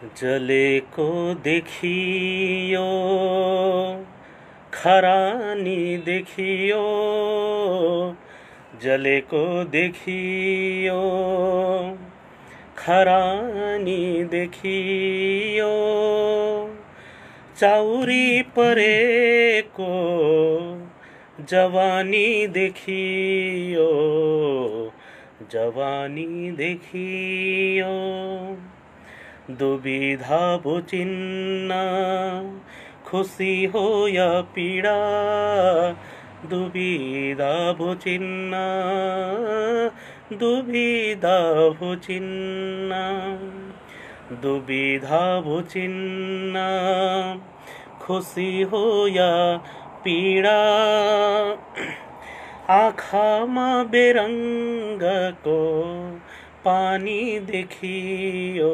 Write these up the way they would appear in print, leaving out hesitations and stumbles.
जलेको देखियो खरानी देखियो, जलेको देखियो खरानी देखियो, चाउरी परेको जवानी देखियो, जवानी देखियो, दुविधा बुझिन्न खुशी हो या पीडा, दुविधा बुझिन्न, दुविधा बुझिन्न, दुविधा बुझिन्न खुशी हो या पीडा, आँखामा बेरङ्गको पानी देखियो,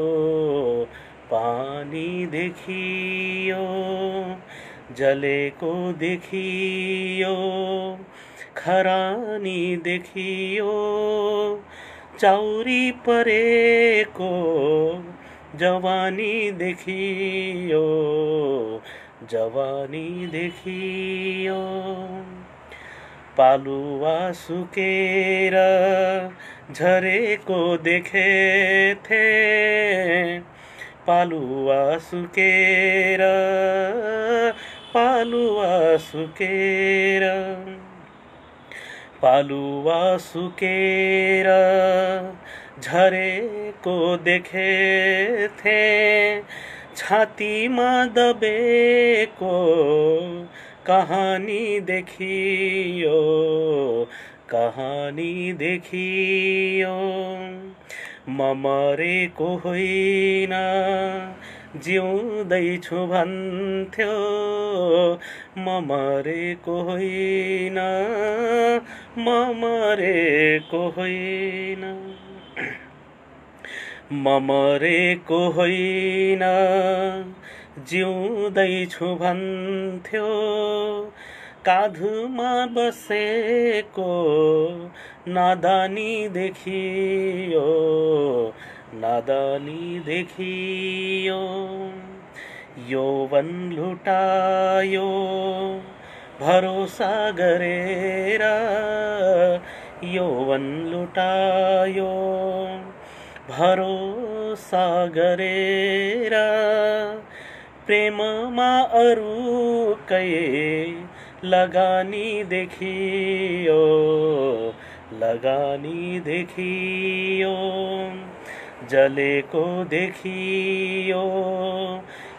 पानी देखियो, जलेको देखियो खरानी देखियो, चाउरी परेको जवानी देखियो, जवानी देखियो, पालुवा सुकेर झरेको देखेथे, पालुवा सुकेर, पालुवा सुकेर, पालुवा सुकेर झरेको देखेथे, छातीमा दबेको कहानी देखियो, कहानी देखियो, म मरेको होइन जिउँदैछु भन्थ्यो, म मरेको होइन, म मरेको होइन, म मरेको होइन जिउँदैछु भन्थ्यो, काँधमा बसेको नादानी देखियो, नादानी देखियो, यौवन लुटायो भरोसा गरेर, यौवन लुटायो भरोसा गरेर, प्रेममा अरूकै लगानी देखियो, लगानी देखियो, जलेको देखियो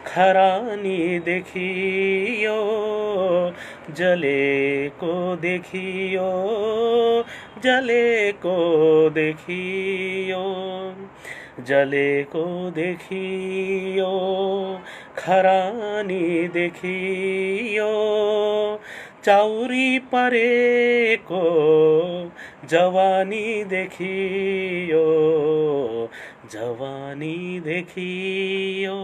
खरानी देखियो, जलेको देखियो, जलेको देखियो, जलेको देखियो खरानी देखियो, चाउरी परेको जवानी देखियो, जवानी देखियो।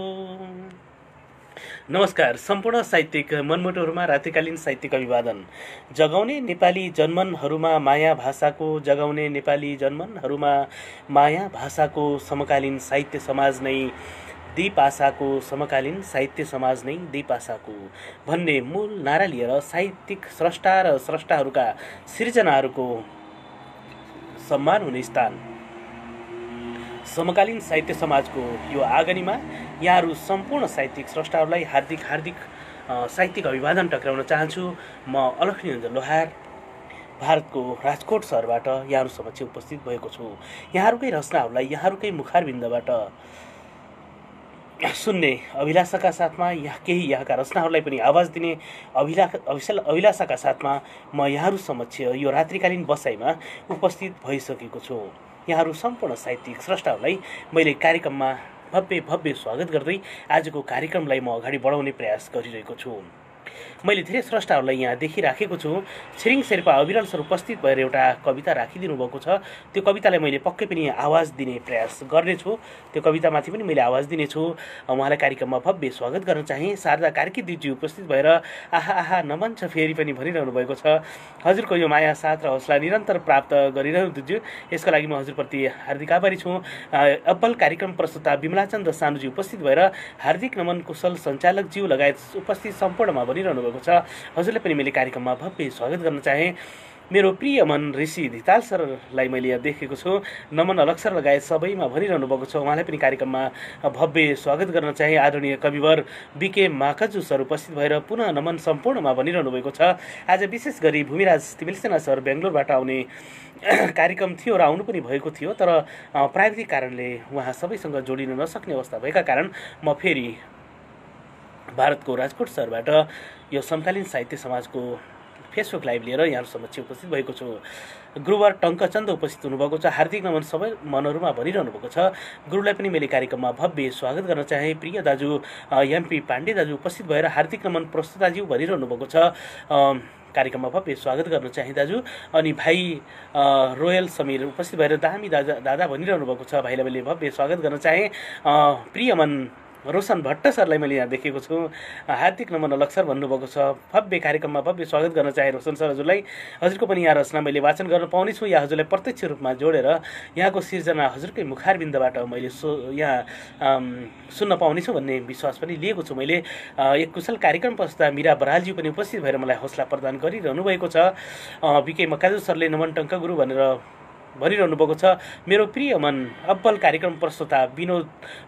नमस्कार। सम्पूर्ण साहित्यिक मनमुटुहरूमा रात्रिकालीन साहित्यिक अभिवादन। जगाउने नेपाली जनमनहरूमा माया भाषाको, जगाउने नेपाली जनमनहरूमा माया भाषाको समकालीन साहित्य समाज नै दीप आशाको, समकालीन साहित्य समाज नै दीप आशाको भन्ने मूल नारा लिएर साहित्यिक स्रष्टा र स्रष्टाहरूका सृजनाहरूको सम्मान हुने स्थान समकालीन साहित्य समाजको यो आँगनीमा यहाँहरू सम्पूर्ण साहित्यिक स्रष्टाहरूलाई हार्दिक साहित्यिक अभिवादन टक्राउन चाहन्छु। म अलखनिरञ्जन लोहार भारतको राजकोट सहरबाट यहाँहरू समक्ष उपस्थित भएको छु। यहाँहरूकै रचनाहरूलाई यहाँहरूकै मुखारबिन्दबाट सुन्ने अभिलाषाका साथमा केही यहाँका रचनाहरूलाई पनि आवाज दिने अभिलाषाका साथमा म यहाँहरू समक्ष यो रात्रिकालीन बसाइमा उपस्थित भइसकेको छु। यहाँहरू सम्पूर्ण साहित्यिक स्रष्टाहरूलाई मैले कार्यक्रममा भव्य स्वागत गर्दै आजको कार्यक्रमलाई म अगाडि बढाउने प्रयास गरिरहेको छु। मैले धेरै स्रष्टाहरूलाई यहाँ देखिराखेको छु। छिरिङ शेर्पा अविरल सर उपस्थित भएर एउटा कविता राखिदिनु भएको छ। त्यो कवितालाई मैले पक्कै पनि आवाज दिने प्रयास गर्नेछु। त्यो कवितामाथि पनि मैले आवाज दिनेछु। उहाँलाई कार्यक्रममा भव्य स्वागत गर्न चाहेँ। शारदा कार्की दिदीजी उपस्थित भएर आहा आहा नमन छ फेरि पनि भनिरहनु भएको छ। हजुरको यो माया साथ र हौसला निरन्तर प्राप्त गरिरहनु दिजु। यसको लागि म हजुरप्रति हार्दिक आभारी छु। अब्बल कार्यक्रम प्रस्तुता विमलाचन्द्र सानुजी उपस्थित भएर हार्दिक नमन, कुशल सञ्चालकज्यू लगायत उपस्थित सम्पूर्णमा भनिरहनु भएको छ। हजुरले पनि मैले कार्यक्रममा भव्य स्वागत गर्न चाहेँ। मेरो प्रिय मन ऋषि धिताल सरलाई मैले यहाँ देखेको छु। नमन अलग सर लगायत सबैमा भनिरहनु भएको छ। उहाँलाई पनि कार्यक्रममा भव्य स्वागत गर्न चाहे। आदरणीय कविवर बिके माकजु सर उपस्थित भएर पुनः नमन सम्पूर्णमा भनिरहनु भएको छ। आज विशेष गरी भूमिराज तिमिलसेना सर बेङ्गलोरबाट आउने कार्यक्रम थियो र आउनु पनि भएको थियो, तर प्राविधिक कारणले उहाँ सबैसँग जोडिन नसक्ने अवस्था भएका कारण म फेरि भारतको राजकोट सहरबाट यो समकालीन साहित्य समाजको फेसबुक लाइभ लिएर यहाँहरू समक्ष उपस्थित भएको छु। गुरुवर टङ्कचन्द उपस्थित हुनुभएको छ। हार्दिक नमन सबै मनहरूमा भनिरहनु भएको छ। गुरुलाई पनि मैले कार्यक्रममा भव्य स्वागत गर्न चाहेँ। प्रिय दाजु एमपी पाण्डे दाजु उपस्थित भएर हार्दिक नमन प्रस्तुताज्यू भनिरहनु भएको छ। कार्यक्रममा भव्य स्वागत गर्न चाहे दाजु। अनि भाइ रोयल समीर उपस्थित भएर दामी दादा भनिरहनु भएको छ। भाइलाई मैले भव्य स्वागत गर्न चाहेँ। प्रियमन रोशन भट्ट सरलाई मैले यहाँ देखेको छु। हार्दिक नमन अलग सर भन्नुभएको छ। भव्य कार्यक्रममा भव्य स्वागत गर्न चाहे रोशन सर हजुरलाई। हजुरको पनि यहाँ रचना मैले वाचन गर्न पाउनेछु या हजुरलाई प्रत्यक्ष रूपमा जोडेर यहाँको सिर्जना हजुरकै मुखारबिन्दबाट मैले यहाँ सुन्न पाउनेछु भन्ने विश्वास पनि लिएको छु मैले। एक कुशल कार्यक्रम प्रस्तुता मीरा बरालजी पनि उपस्थित भएर मलाई हौसला प्रदान गरिरहनु भएको छ। बिके मकाजु सरले नमन टङ्क गुरु भनेर भनिरहनु भएको छ। मेरो प्रिय मन अब्बल कार्यक्रम प्रस्तुता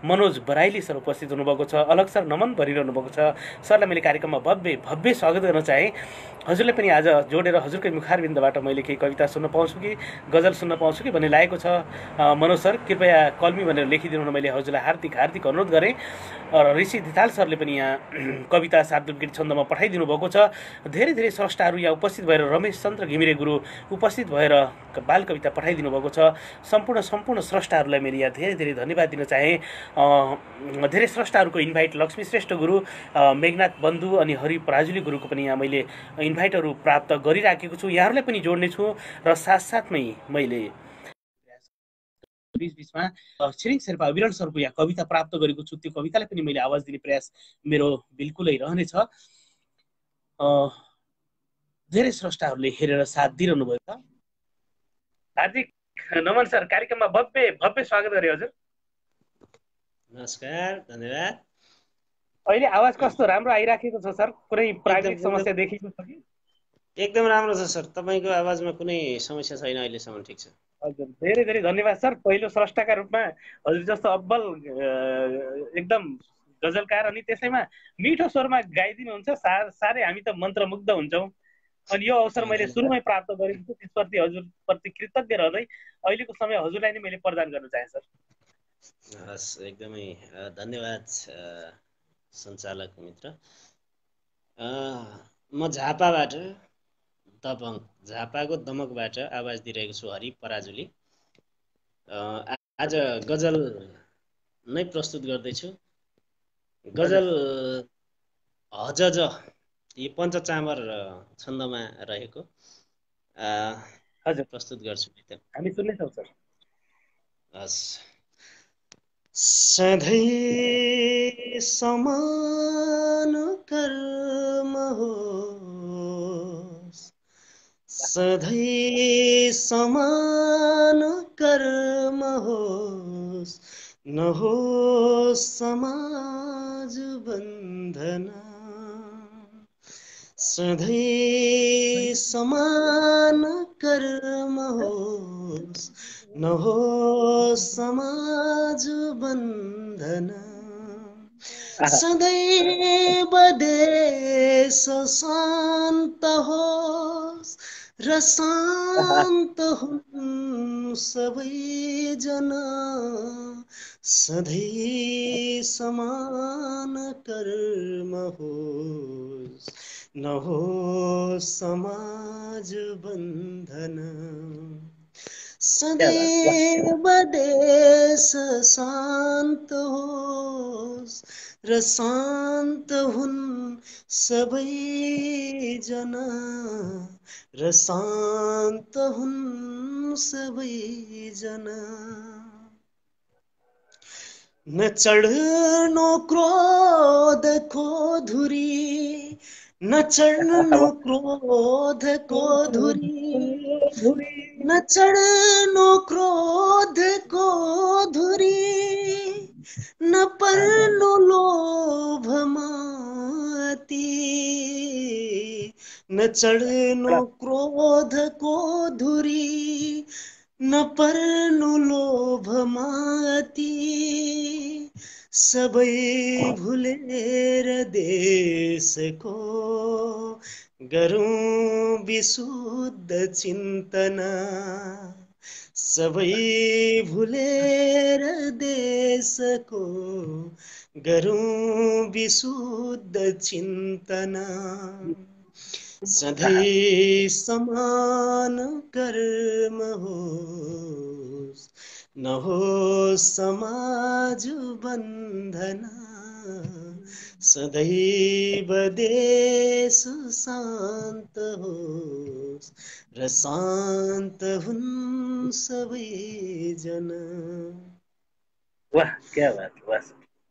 मनोज बराइली सर उपस्थित हुनुभएको छ। अलग सर नमन भनिरहनु भएको छ। सरलाई मैले कार्यक्रममा भव्य स्वागत गर्न चाहेँ। हजुरले पनि आज जोडेर हजुरकै मुखारबिन्दबाट मैले केही कविता सुन्न पाउँछु कि गजल सुन्न पाउँछु कि भन्ने लागेको छ। मनोज सर कृपया कलमी भनेर लेखिदिनु। मैले हजुरलाई हार्दिक अनुरोध गरेँ। र ऋषि धिताल सरले पनि यहाँ कविता शाब्दिक छन्दमा पठाइदिनु भएको छ। धेरै स्रष्टाहरू यहाँ उपस्थित भएर रमेश चन्द्र घिमिरे गुरु उपस्थित भएर बाल कविता पठाइदिनु भएको छ। सम्पूर्ण स्रष्टाहरूलाई मैले यहाँ धेरै धन्यवाद दिन चाहेँ। धेरै स्रष्टाहरूको इन्भाइट लक्ष्मी श्रेष्ठ गुरु, मेघनाथ बन्धु अनि हरि पराजुली गुरुको पनि यहाँ मैले इन्भाइटहरू प्राप्त गरिराखेको छु। यहाँहरूलाई पनि जोड्ने छु र साथसाथमै मैले बीचमा छिरिङ शेर्पा अविरल सरको यहाँ कविता प्राप्त गरेको छु। त्यो कवितालाई पनि मैले आवाज दिने प्रयास मेरो बिल्कुलै रहनेछ। धेरै स्रष्टाहरूले हेरेर साथ दिइरहनु भयो त। हार्दिक नमन सर, कार्यक्रममा भव्य स्वागत गरे हजुर। नमस्कार, धन्यवाद। अहिले आवाज कस्तो राम्रो आइराखेको छ सर? कुनै प्राविधिक समस्या देखिएको छ कि? एकदम राम्रो छ सर, तपाईँको आवाजमा कुनै समस्या छैन, अहिलेसम्म ठिक छ। हजुर, धेरै धन्यवाद सर। पहिलो स्रष्टाका रूपमा हजुर जस्तो अब्बल एकदम गजलकार अनि त्यसैमा मिठो स्वरमा गाइदिनुहुन्छ। साह्रै हामी त मन्त्रमुग्ध हुन्छौँ। अनि यो अवसर मैले सुरुमै प्राप्त गरेको छु, त्यसप्रति हजुरप्रति कृतज्ञ रहँदै अहिलेको समय हजुरलाई नै मैले प्रदान गर्न चाहे सर। हस्, एकदमै धन्यवाद सञ्चालक मित्र। म झापाबाट झापाको दमकबाट आवाज दिइरहेको छु, हरि पराजुली। आज गजल नै प्रस्तुत गर्दैछु। गजल हजज यो पञ्चचामर छन्दमा रहेको हजुर प्रस्तुत गर्छु। हामी सुन्नेछौँ सर। हस्। सधैँ समान कर्म होस्, सधैँ समान कर्म होस्, नहोस् समाज बन्धना। सधैँ समान कर्म होस्, नहोस् समाज बन्धना। सदैव देश शान्त होस् र शान्त हुन् सबैजना। सधैँ समान कर्म होस्, नहोस् समाज बन्धना। सदैव देश शान्त होस् र शान्त हुन् सबैजना, र शान्त हुन् सबैजना। न चढ्नु क्रोधको धुरी, न चढ्नु क्रोधको धुरी, न चढ्नु क्रोधको धुरी, न पर्नु लोभमा अति, न चढ्नु क्रोधको धुरी, न पर्नु लोभमा अति, सबै भुलेर देशको गरौँ विशुद्ध चिन्तना, सबै भुलेर देशको गरौँ विशुद्ध चिन्तना। सधैँ समान कर्म होस्, नहोस् समाज बन्धना, सदैव देश शान्त होस्, र शान्त हुन् सबैजना। वाह, क्या बात, वाह।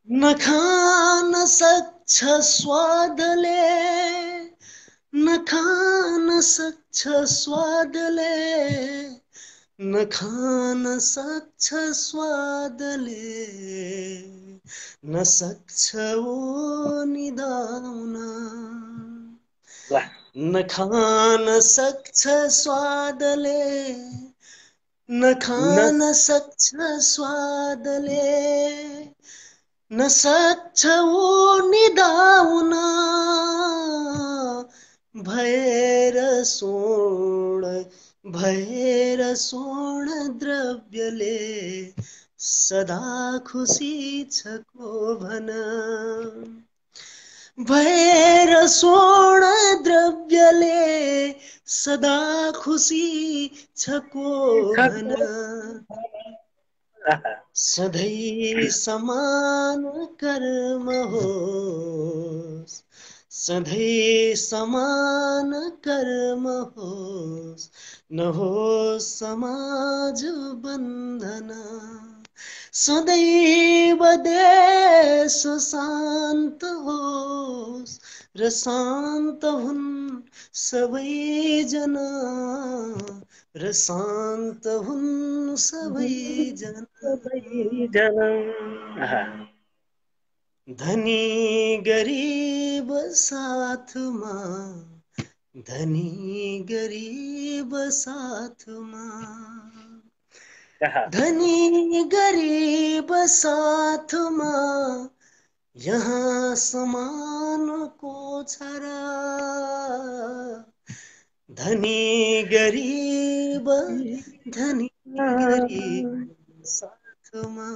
नखान सक्छ स्वादले, नखान सक्छ स्वादले, नखान सक्छ स्वादले, नसक्छ ओ निदाउन, नखान सक्छ स्वादले, नखान सक्छ स्वादले, नसक्छ ओ निदाउन, भएर स्वर्ण द्रव्यले सदा खुसी छ को भन, भएर स्वर्ण द्रव्यले सदा खुसी छ को भन, सधैँ समान कर्म होस्, सधैँ समान कर्म होस्, नहोस् समाज बन्धना, सदैव देश शान्त होस्, र शान्त हुन् सबैजना, र शान्त हुन् सबैजना। धनी गरीब साथमा, धनी गरीब साथमा, धनी गरीब साथमा, यहाँ समानको छ र, धनी गरीब साथमा,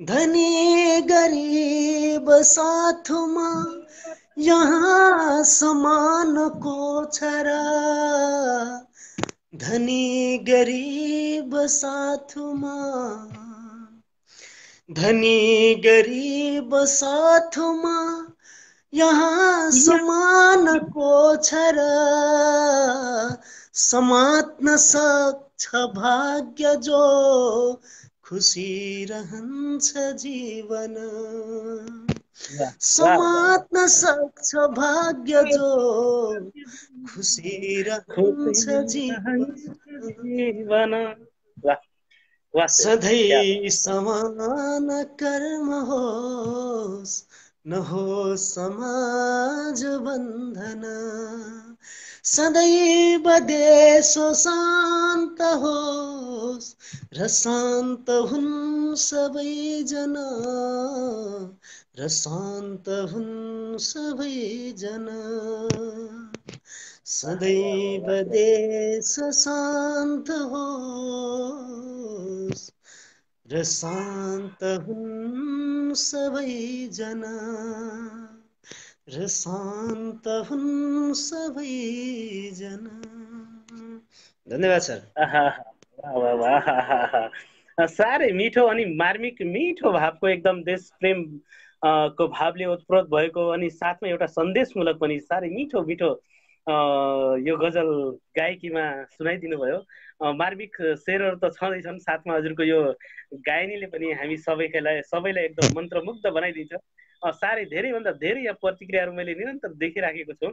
धनी गरीब साथमा, यहाँ समानको छ र, धनी गरीब साथमा, धनी गरीब साथमा, यहाँ समानको छ र, समात्न सक्छ भाग्य जो खुसी रहन्छ जीवन, समात्न सक्छ भाग्य जो खुसी रहन्छ जीवन, सधैँ समान कर्म होस्, नहोस् समाज बन्धना, सदैव देश शान्त होस्, र शान्त हुन् सबैजना, र शान्त हुन् सबैजना, सदैव देश शान्त होस्, र शान्त हुन् सबैजना, र शान्त हुन् सबैजना। धन्यवाद सर। साह्रै मिठो अनि मार्मिक मिठो भावको एकदम देश प्रेम को भावले ओतप्रोत भएको अनि साथमा एउटा सन्देशमूलक पनि साह्रै मिठो मिठो यो गजल गायकीमा सुनाइदिनु भयो। मार्मिक शेरहरू त छँदैछन्, साथमा हजुरको यो गायनीले पनि हामी सबैलाई एकदम मन्त्रमुग्ध बनाइदिन्छ। साह्रै धेरैभन्दा धेरै यहाँ प्रतिक्रियाहरू मैले निरन्तर देखिराखेको छु।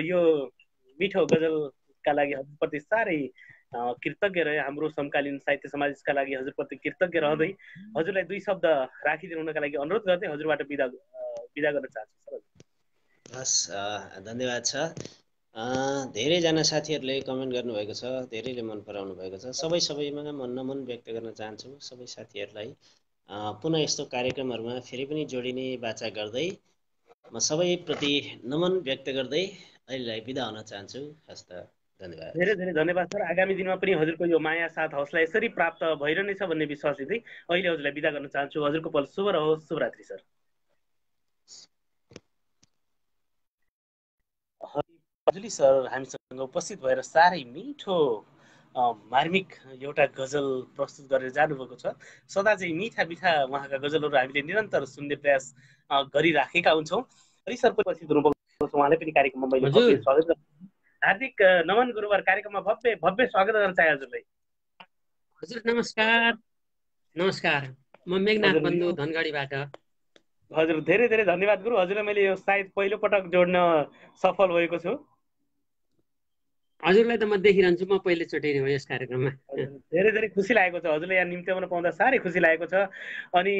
यो मिठो गजलका लागि हजुरप्रति साह्रै कृतज्ञ रहे। हाम्रो समकालीन साहित्य समाजका लागि हजुरप्रति कृतज्ञ रहँदै हजुरलाई दुई शब्द राखिदिनुका लागि अनुरोध गर्दै हजुरबाट बिदा गर्न चाहन्छु। हस्, धन्यवाद छ। धेरैजना साथीहरूले कमेन्ट गर्नुभएको छ, धेरैले मन पराउनु भएको छ। सबैमा म नमन व्यक्त गर्न चाहन्छु। सबै साथीहरूलाई पुनः यस्तो कार्यक्रमहरूमा फेरि पनि जोडिने बाचा गर्दै म सबैप्रति नमन व्यक्त गर्दै अहिलेलाई बिदा हुन चाहन्छु। हस् त, धन्यवाद। धेरै धेरै धन्यवाद सर। आगामी दिनमा पनि हजुरको यो माया साथ हौसला यसरी प्राप्त भइरहनेछ भन्ने विश्वास दिँदै अहिले हजुरलाई बिदा गर्न चाहन्छु। हजुरको पल शुभ रहोस्। शुभरात्रि सर। हजुरले सर हामीसँग उपस्थित भएर साह्रै मिठो मार्मिक एउटा गजल प्रस्तुत गरेर जानुभएको छ। सदा चाहिँ मिठा मिठा उहाँका गजलहरू हामीले निरन्तर सुन्ने प्रयास गरिराखेका हुन्छौँ। हरि सर पनि उपस्थित हुनुभएको छ, उहाँलाई पनि कार्यक्रममा मैले भव्य स्वागत गर्छु। हार्दिक नमन गुरुवर, कार्यक्रममा भव्य भव्य स्वागत गर्न चाहे हजुरलाई। हजुर नमस्कार। नमस्कार, म मेघनाथ बन्धु धनगढीबाट। हजुर धेरै धेरै धन्यवाद गुरु। हजुरलाई मैले यो सायद पहिलो पटक जोड्न सफल भएको छु। हजुरलाई त म देखिरहन्छु, म पहिलोचोटि हो यस कार्यक्रममा। धेरै धेरै खुसी लागेको छ, हजुरले यहाँ निम्त्याउन पाउँदा साह्रै खुसी लागेको छ। अनि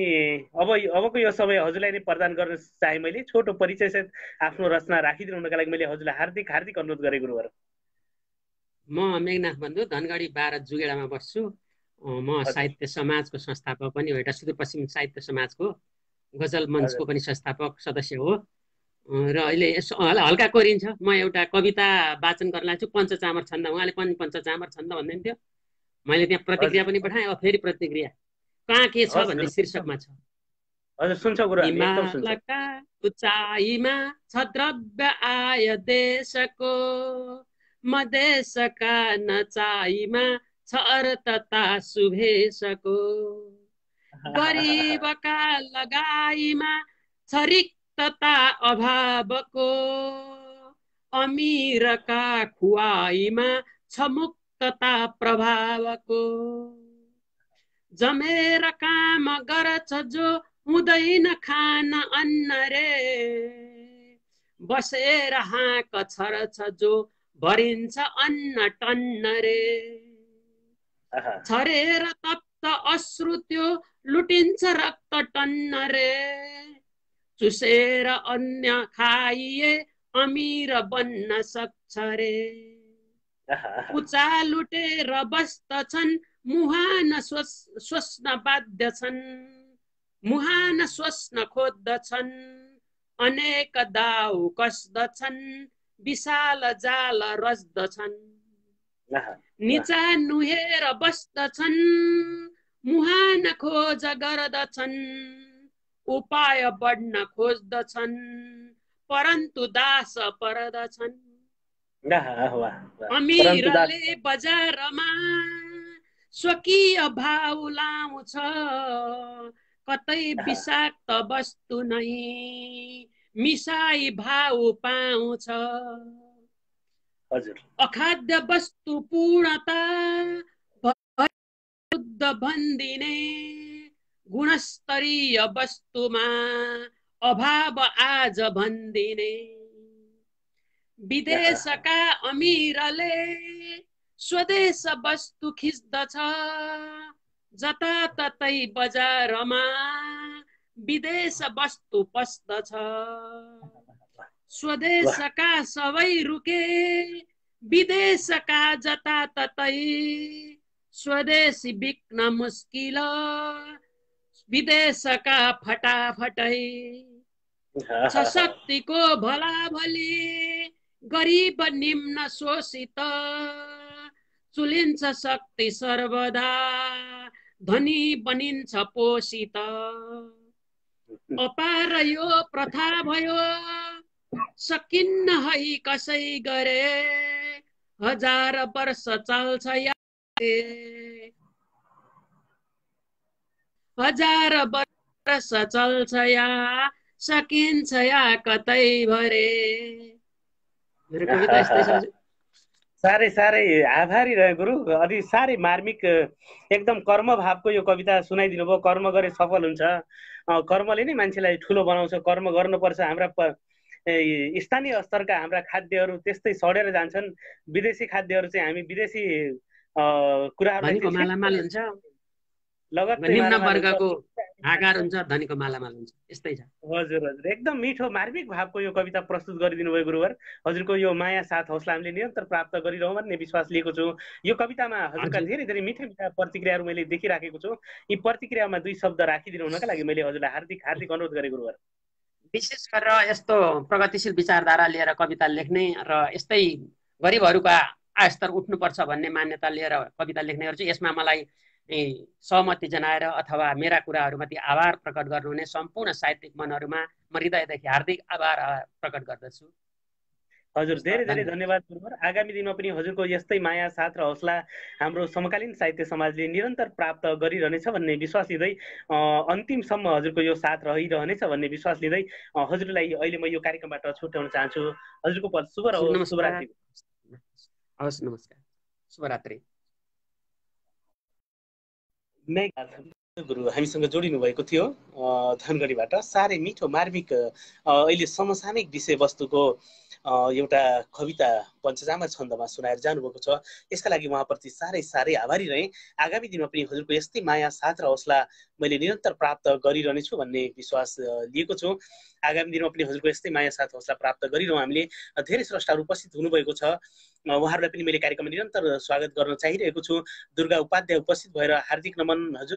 अबको यो समय हजुरलाई नै प्रदान गर्न चाहे। मैले छोटो परिचय सहित आफ्नो रचना राखिदिनु हुनका लागि मैले हजुरलाई हार्दिक हार्दिक अनुरोध गरेँ गुरुवर। म मेघनाथ बन्धु धनगढी 12 जुगेडामा बस्छु। म साहित्य समाजको संस्थापक पनि हो, एउटा सुदूरपश्चिम साहित्य समाजको गजल मञ्चको पनि संस्थापक सदस्य हो। र अहिले हल्का कोरिन्छ, म एउटा कविता वाचन गर्न लाग्छु, पञ्चचामर छन्द। उहाँले पनि पञ्चचामर छन्द भन्नुहुन्थ्यो, मैले त्यहाँ प्रतिक्रिया पनि पठाएँ। अब फेरि प्रतिक्रिया कहाँ के छ भन्ने शीर्षकमा छ। हिमालका उचाइमा छ द्रव्य आय देशको, मधेसका नचाइमा छ अर्थता सुभेशको, गरिबका लगाइमा छ रिक्तता अभावको, अमीरका खुवाइमा छ मुक्तता प्रभावको, जमेर काम गर्छ जो हुँदैन खान अन्न रे, बसेर हाँक छर्छ जो भरिन्छ अन्न टन्न रे, छरेर तप्त अश्रु त्यो लुटिन्छ रक्त टन्न रे, चुसेर अन्य खाइए अमीर बन्न सक्छ रे, उचा लुटेर बस्दछन् मुहान स्वस्न बाध्यछन्, मुहान स्वस्न खोज्दछन्, अनेक दाउ कस्दछन्, विशाल जाल रच्दछन्, निचा नुहेर बस्दछन्, मुहान खोज गर्दछन्, उपाय बढ्न खोज्दछन्, परन्तु दास पर्दछन्, अमीरले बजारमा स्वकीय भाउ लाउँछ, कतै विषाक्त वस्तु नै मिसाई भाउ पाउँछ, अखाद्य वस्तु पूर्णता शुद्ध भन्दिने, गुणस्तरीय वस्तुमा अभाव आज भन्दिने, विदेशका अमीरले स्वदेश वस्तु खिच्दछ, जताततै बजारमा विदेश वस्तु पस्दछ, स्वदेशका सबै रुके विदेशका जताततै, स्वदेशी बिक्न मुस्किल विदेशका फटाफटै, छ शक्तिको भला भली गरिब निम्न शोषित, चुलिन्छ शक्ति सर्वदा धनी बनिन्छ पोषित, अपार यो प्रथा भयो सकिन्न है कसै गरे, हजार वर्ष चल्छ या हजार वर्ष चल्छ या सकिन्छ या कतै भरे। मेरो कविता यस्तै छ हजुर। साह्रै साह्रै आभारी रहे गुरु। अनि साह्रै मार्मिक एकदम कर्म भावको यो कविता सुनाइदिनु भयो। कर्म गरे सफल हुन्छ, कर्मले नै मान्छेलाई ठुलो बनाउँछ। कर्म गर्नुपर्छ। हाम्रा स्थानीय स्तरका हाम्रा खाद्यहरू त्यस्तै सडेर जान्छन्। विदेशी खाद्यहरू चाहिँ हामी विदेशी कुराहरूलाई धनीको चाहिँ मालामाल हुन्छ, लगत्तै निम्न मालामाल हुन्छ। वर्गको आकार हुन्छ, धनीको मालामाल हुन्छ। यस्तै छ हजुर हजुर, एकदम मिठो मार्मिक भावको यो कविता प्रस्तुत गरिदिनु भयो गुरुवर। हजुरको यो माया साथ हौसला हामीले निरन्तर प्राप्त गरिरहँ भन्ने विश्वास लिएको छु। यो कवितामा हजुरका हजुर। धेरै धेरै मिठा मिठा प्रतिक्रियाहरू मैले देखिराखेको छु। यी प्रतिक्रियामा दुई शब्द राखिदिनु हुनका लागि मैले हजुरलाई हार्दिक हार्दिक अनुरोध गरेँ गुरुवर। विशेष गरेर यस्तो प्रगतिशील विचारधारा लिएर कविता लेख्ने र यस्तै गरिबहरूको आयस्तर उठ्नुपर्छ भन्ने मान्यता लिएर कविता लेख्ने गर्छु। यसमा मलाई सहमति जनाएर अथवा मेरा कुराहरूमाथि आभार प्रकट गर्नुहुने सम्पूर्ण साहित्यिक मनहरूमा म हृदयदेखि हार्दिक आभार प्रकट गर्दछु। हजुर धेरै धेरै धन्यवाद गुरुवर। आगामी दिनमा पनि हजुरको यस्तै माया साथ र हौसला हाम्रो समकालीन साहित्य समाजले निरन्तर प्राप्त गरिरहनेछ भन्ने विश्वास लिँदै अन्तिमसम्म हजुरको यो साथ रहिरहनेछ भन्ने विश्वास लिँदै हजुरलाई अहिले म यो कार्यक्रमबाट छुट्याउन चाहन्छु। हजुरको पद शुभ रहोस्। शुभरात्रि। हवस्, नमस्कार, शुभरात्रि। गुरु हामीसँग जोडिनु भएको थियो धनगढीबाट। साह्रै मिठो मार्मिक अहिले समसामयिक विषयवस्तुको एउटा कविता पञ्चजामा छन्दमा सुनाएर जानुभएको छ। यसका लागि उहाँप्रति साह्रै साह्रै आभारी रहे। आगामी दिनमा पनि हजुरको यस्तै माया साथ र हौसला मैले निरन्तर प्राप्त गरिरहनेछु भन्ने विश्वास लिएको छु। आगामी दिनमा पनि हजुरको यस्तै माया साथ हौसला प्राप्त गरिरहँ। हामीले धेरै स्रष्टाहरू उपस्थित हुनुभएको छ। उहाँहरूलाई पनि मैले कार्यक्रममा निरन्तर स्वागत गर्न चाहिरहेको छु। दुर्गा उपाध्याय उपस्थित भएर हार्दिक नमन हजुर।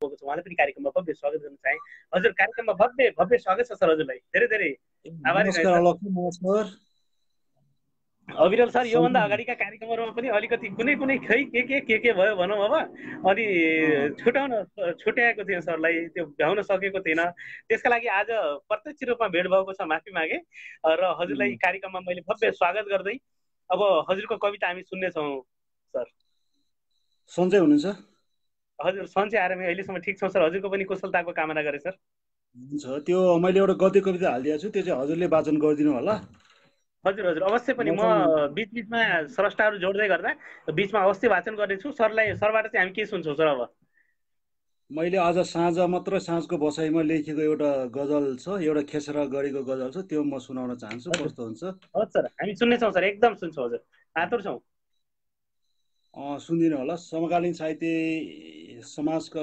उहाँलाई पनि कार्यक्रममा भव्य स्वागत गर्न चाहे। हजुर कार्यक्रममा भव्य भव्य स्वागत छ सर। हजुरलाई धेरै धेरै आभारी रहेछ। नमस्कार अविरल सर, योभन्दा अगाडिका कार्यक्रमहरूमा पनि अलिकति कुनै कुनै खै के भयो भनौँ अब। अनि छुट्याएको थिएँ सरलाई, त्यो भ्याउन सकेको थिएन। त्यसका लागि आज प्रत्यक्ष रूपमा भेट भएको छ, माफी मागे। र हजुरलाई कार्यक्रममा मैले भव्य स्वागत गर्दै अब हजुरको कविता हामी सुन्नेछौँ सर। सन्चै हुनुहुन्छ? हजुर सन्चै आरामै अहिलेसम्म ठिक छौँ सर। हजुरको पनि कुशलताको कामना गरेँ सर। हुन्छ, त्यो मैले एउटा गद्य कविता हालिदिएको छु, त्यो चाहिँ हजुरले वाचन गरिदिनु होला। हजुर हजुर, अवश्य पनि। म बिचबिचमा स्रष्टाहरू जोड्दै गर्दा बिचमा अवश्य वाचन गर्नेछु। सरबाट चाहिँ हामी के सुन्छौँ सर अब? मैले आज साँझ मात्र साँझको बसाइमा लेखेको एउटा गजल छ, एउटा खेसरा गरेको गजल छ, त्यो म सुनाउन चाहन्छु। कस्तो हुन्छ? हजुर सर, हामी सुन्नेछौँ सर, एकदम सुन्छौँ हजुर, आतुर छौँ। सुनिदिनु होला। समकालीन साहित्य समाजका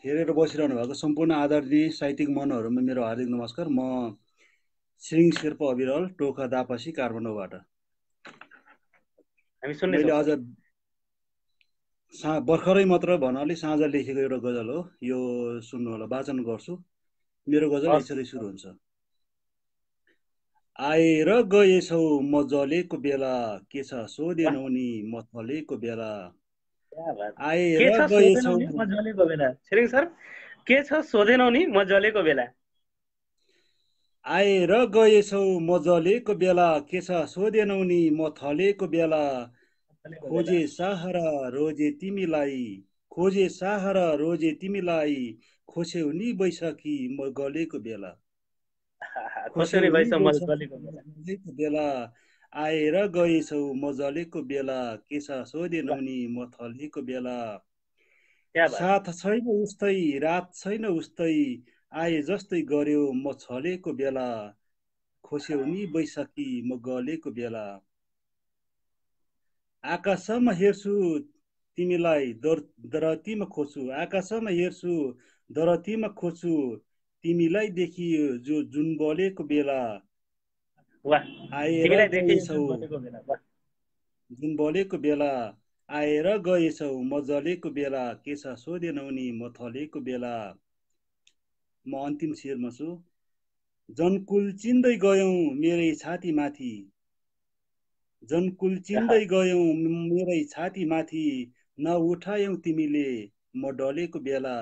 हेरेर बसिरहनु भएको सम्पूर्ण आदरणीय साहित्यिक मनहरूमा मेरो हार्दिक नमस्कार। म श्रीङ शेर्पा अविरल, टोखा दापासी, काठमाडौँबाट। मैले आज भर्खरै मात्र भन्नाले साँझ लेखेको एउटा गजल हो, यो सुन्नु होला, वाचन गर्छु। मेरो गजल यसरी सुरु हुन्छ। आएर गएछौ म जलेको बेला, के छ सोधेनौ नि म थलेको बेला। आएर गएछौ म जलेको बेला। श्रीङ सर, के छ सोधेनौ नि म जलेको बेला। आएर गएछौ म जलेको बेला, के छ सोधेनौ नि म थलेको बेला। खोजे सहारा रोजे तिमीलाई, खोजे सहारा रोजे तिमीलाई, खोस्यौ नि बैशाखी म गलेको बेला। खोस्यौ नि बैशाखी बेला। आएर गएछौ म जलेको बेला, के छ सोधेनौ नि म थलेको बेला। साथ छैन उस्तै रात छैन उस्तै, आए जस्तै गर्यो म छलेको बेला। खोस्यौ नि बैशाखी म गलेको बेला। आकाशमा हेर्छु तिमीलाई दरतीमा खोज्छु, आकाशमा हेर्छु दरतीमा खोज्छु, तिमीलाई देखियो जो जुन बलेको बेला। आएर गएछौ जुन बलेको बेला, आएर गएछौ म जलेको बेला, के छ सोधेनौ नि म थलेको बेला। म अन्तिम शेरमा छु। जनकुल चिन्दै गयौ मेरै छाती माथि, जनकुल चिन्दै गयौ मेरै छाती माथि, नउठायौ तिमीले म डलेको बेला।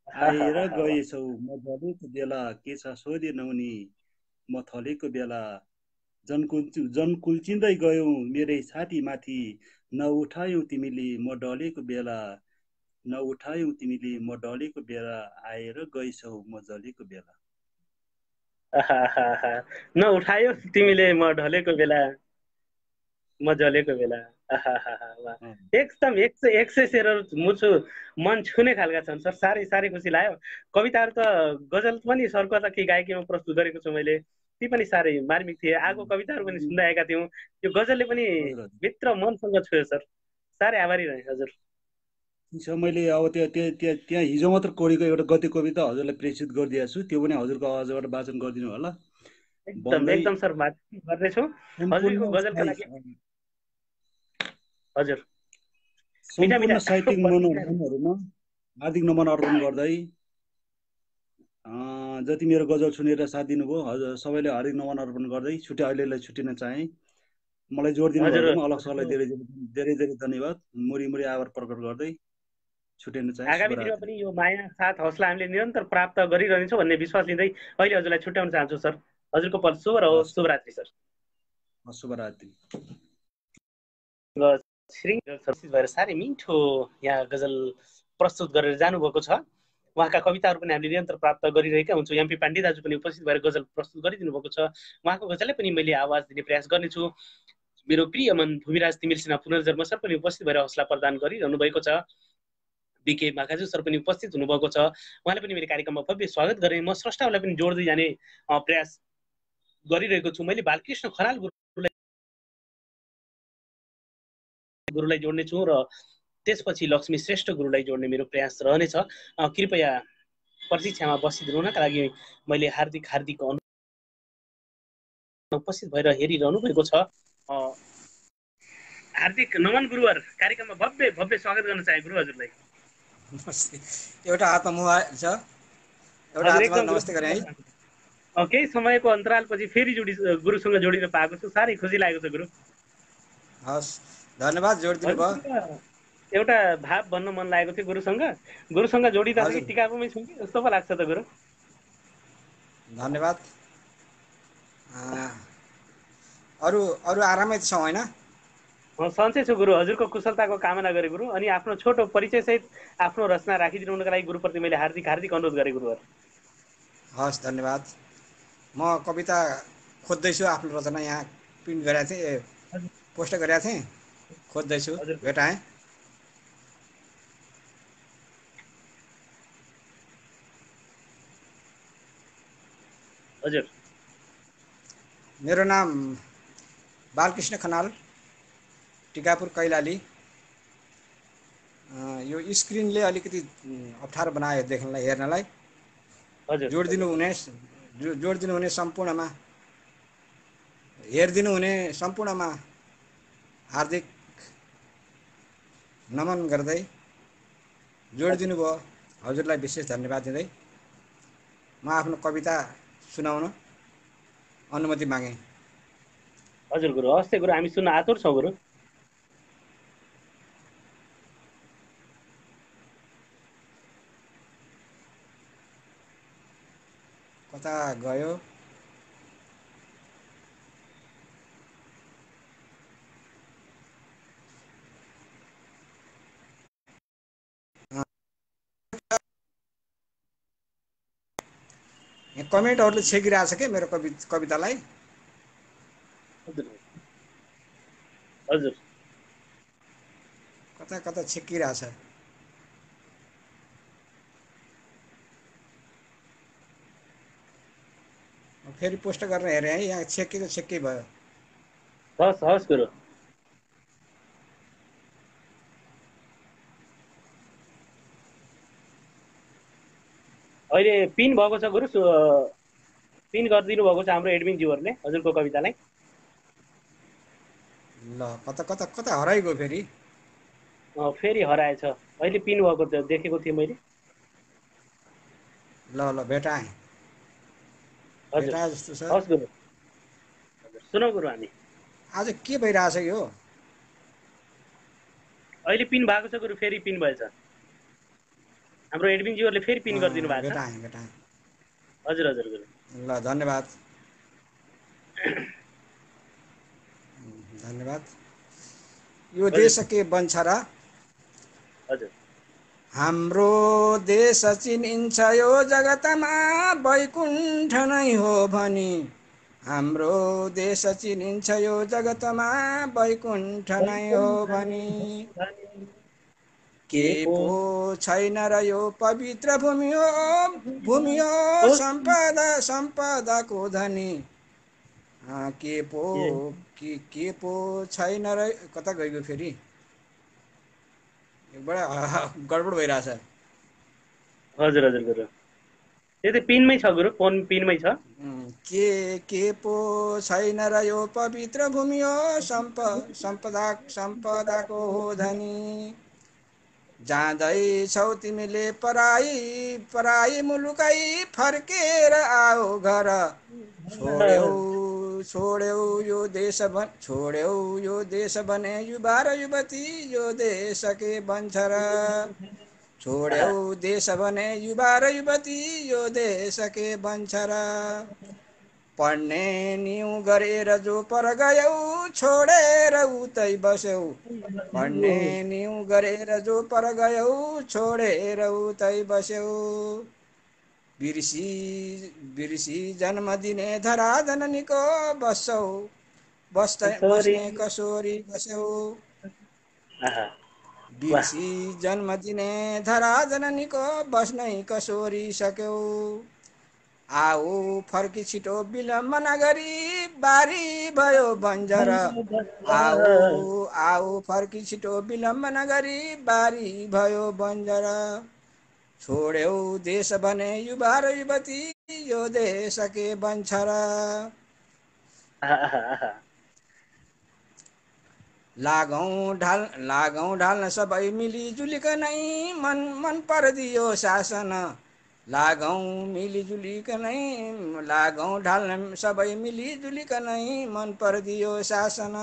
आएर गएछौ म जलेको बेला, के छ सोधेनौ नि म थलेको बेला। कुल्चिँदै गयौ मेरै छाती माथि नउठायौ तिमीले म ढलेको बेला नउठायौ तिमीले म ढलेको बेला आएर गइसौ म जलेको बेला। आहाहाहा। नउठायो तिमीले म ढलेको बेला म जलेको बेला। आहाहाहा, वाह। अँ, एकदम 100 शेरहरू मुछु मन छुने खालका छन् सर। साह्रै साह्रै खुसी लाग्यो। कविताहरू त गजल पनि सरको त के गायकीमा प्रस्तुत गरेको छु मैले, ती पनि साह्रै मार्मिक थिए। आगो कविताहरू पनि सुन्दै आएका थियौँ। यो गजलले पनि हजुर हजुर भित्र मनसँग छुयो सर। साह्रै आभारी रहेँ हजुर। ठिक छ, मैले अब त्यहाँ हिजो मात्र कोरेको एउटा गद्य कविता हजुरलाई प्रेषित गरिदिएको छु, त्यो पनि हजुरको आवाजबाट वाचन गरिदिनु होला। एकदम भन्दै एकदम सर, गर्नेछु हजुरको सम्पूर्ण गजलका लागि। हजुर, मिठा मिठा सम्पूर्ण साहित्यिक मनहरूमा हार्दिक नमन अर्पण गर्दै जति मेरो गजल सुनेर साथ दिनुभयो हजुर सबैले हार्दिक नमन अर्पण गर्दै अहिलेलाई छुट्टिन चाहे। मलाई जोड हजुर दिनुभएकोमा अलग सरलाई हजुरको धेरै धेरै धेरै धन्यवाद। मुरी मुरी आभार प्रकट गर्दै छुट्टिन चाहे। आगामी दिनमा शुभरात्रि। पनि यो माया साथ हौसला हामीले निरन्तर प्राप्त गरिरहनेछौँ भन्ने विश्वास लिँदै अहिले हजुरलाई छुट्याउन चाहन्छु सर। हजुरको पल शुभ रहोस्। हस् शुभरात्रि सर। शुभरात्रि। श्री भएर साह्रै मिठो यहाँ गजल प्रस्तुत गरेर जानुभएको छ। उहाँका कविताहरू पनि हामीले निरन्तर प्राप्त गरिरहेका हुन्छौँ। एमपी पाण्डे दाजु पनि उपस्थित भएर गजल प्रस्तुत गरिदिनु भएको छ। उहाँको गजललाई पनि मैले आवाज दिने प्रयास गर्नेछु। मेरो प्रिय मन भूमिराज तिमिल सिन्हा पुनर्जन्म सर पनि उपस्थित भएर हौसला प्रदान गरिरहनु भएको छ। बीके माकाजु सर पनि उपस्थित हुनुभएको छ। उहाँले पनि मेरो कार्यक्रममा भव्य स्वागत गरेँ। म स्रष्टाहरूलाई पनि जोड्दै जाने प्रयास गरिरहेको छु। मैले बालकृष्ण खनाल गुरुलाई जोड्ने छु र त्यसपछि लक्ष्मी श्रेष्ठ गुरुलाई जोड्ने मेरो प्रयास रहनेछ। कृपया प्रतीक्षामा बसिदिनु हुनका लागि मैले हार्दिक हार्दिक उपस्थित भएर हेरिरहनु भएको छ। हार्दिक नमन गुरुवर, कार्यक्रममा भव्य भव्य स्वागत गर्न चाहे गुरु हजुरलाई। एउटा हातमा मोबाइल छ, एउटा हजुर हातमा एकदम नमस्ते गरे है। केही समयको अन्तरालपछि फेरि गुरुसँग जोडिन पाएको छु। साह्रै खुसी लागेको छ गुरु। हस्, धन्यवाद जोडिदिनु भयो। एउटा भाव भन्न मन लागेको थियो गुरुसँग जोडिँदाखेरि हजुर, टिकापुमै छु कि जस्तो पो लाग्छ त गुरु। धन्यवाद। अरू अरू आरामै छौँ होइन? सन्चै छु गुरु। हजुरको कुशलताको कामना गरे गुरु। अनि आफ्नो छोटो परिचय सहित आफ्नो रचना राखिदिनु हुनका लागि गुरुप्रति मैले हार्दिक हार्दिक अनुरोध गरेँ गुरुहरू। हस्, धन्यवाद। म कविता खोज्दैछु, आफ्नो रचना यहाँ प्रिन्ट गरेको थिएँ, पोस्ट गरेको थिएँ, खोज्दैछु, हजुर भेटाएँ। हजुर मेरो नाम बालकृष्ण खनाल, टिकापुर कैलाली। यो स्क्रिनले अलिकति अप्ठ्यारो बनायो देख्नलाई, हेर्नलाई। हजुर जोडिदिनु हुने सम्पूर्णमा, हेरिदिनु हुने सम्पूर्णमा हार्दिक नमन गर्दै जोडिदिनु भयो हजुरलाई विशेष धन्यवाद दिँदै म आफ्नो कविता सुनाउन अनुमति मागेँ। हजुर गुरु, हस् गुरु, हामी सुन्न आतुर छौँ गुरु। कता गयो? यहाँ कमेन्टहरूले छेकिरहेछ के मेरो कवितालाई। हजुर हजुर कता कता छेकिरहेछ। फेरि पोस्ट गरेर हेरेँ है, यहाँ छेक्कै भयो। हस् हस् गुरु। अहिले पिन भएको छ गुरु, पिन गरिदिनु भएको छ हाम्रो एडमिन ज्यूहरूले हजुरको कवितालाई। ल, कता कता कता हराइगयो फेरि। फेरि हराएछ। अहिले पिन भएको देखेको थिएँ मैले। ल ल, भेटाएँ हजुर जस्तो छ। हस् गुरु। हजुर सुनौ गुरु, हामी आज के भइरहेछ यो? अहिले पिन भएको छ गुरु, फेरि पिन भएछ। हाम्रो एडमिन ज्यूहरूले फेरि पिन गरिदिनु भएको छ। भेटाएँ। हजुर हजुर गुरु। ल, धन्यवाद। धन्यवाद। यो हजुर देश के बन्छरा, हजुर हाम्रो देश चिनिन्छ यो जगतमा वैकुण्ठ नै हो भनी। हाम्रो देश चिनिन्छ यो जगतमा वैकुण्ठ नै हो भनी। के पो छैन र यो पवित्र भूमि हो, भूमि हो सम्पदा सम्पदाको धनी। के पो के पो छैन र, कता गइगयो फेरि, बडा गडबड भइरहेछ। हजुर हजुर गुरु, त्यो त पिनमै छ गुरु, फोन पिनमै छ। के पो छैन र यो पवित्र भूमि हो सम्पदाको हो धनी। जाँदैछौ तिमीले पराई पराई मुलुकै फर्केर आओ घर। छोड्यौ छोड्यौ यो देश छोड्यौ यो देश भने युवा र युवती यो देश के बन्छ र। छोड्यौ देश भने युवा र युवती यो देश के बन्छ र। पढ्ने न्यु गरेर जो पर गयौ छोडेर उतै बस्यौ। पढ्ने न्यु गरेर जो पर गयौ छोडेर उतै बस्यौ। बिर्सी बिर्सी जन्म दिने धरा जननीको बस्छौ, बस्ने कसोरी बस्यौ। वाह बिर्सी जन्म दिने धरा जननीको बस्नै कसोरी सक्यौ। आऊ फर्की छिटो विलम्ब नगरी बारी भयो बन्जर। आऊ आऊ फर्की छिटो विलम्ब नगरी बारी भयो बन्जर। छोड्यौ देश भने युवा र युवती यो देश के बन्छ र। लागौँ ढाल्न सबै मिलिजुलिकनै मन परदियो शासन। लागौँ ढाल्न सबै मिलिजुलिकनै मन परदियो शासन।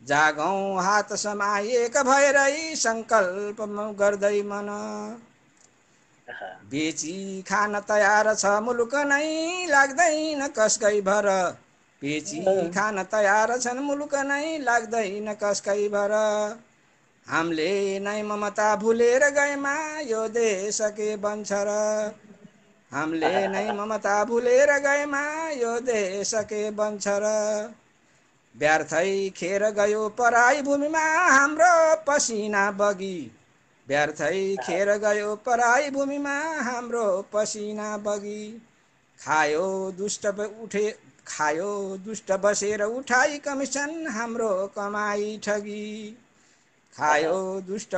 जागौँ हात समाएक भएरै सङ्कल्प गर्दै मन। बेची खान तयार छ मुलुक नै लाग्दैन कसकै भर। बेची खान तयार छन् मुलुक नै लाग्दैन कसकै भर। हामीले नै ममता भुलेर गएमा यो देश के बन्छ र। हामीले नै ममता भुलेर गएमा यो देश के बन्छ र। व्यर्थै खेर गयो पराई भूमिमा हाम्रो पसिना बगी। व्यर्थै खेर गयो पराई भूमिमा हाम्रो पसिना बगी। खायो दुष्ट बसेर उठाई कमिसन हाम्रो कमाई ठगी। खायो दुष्ट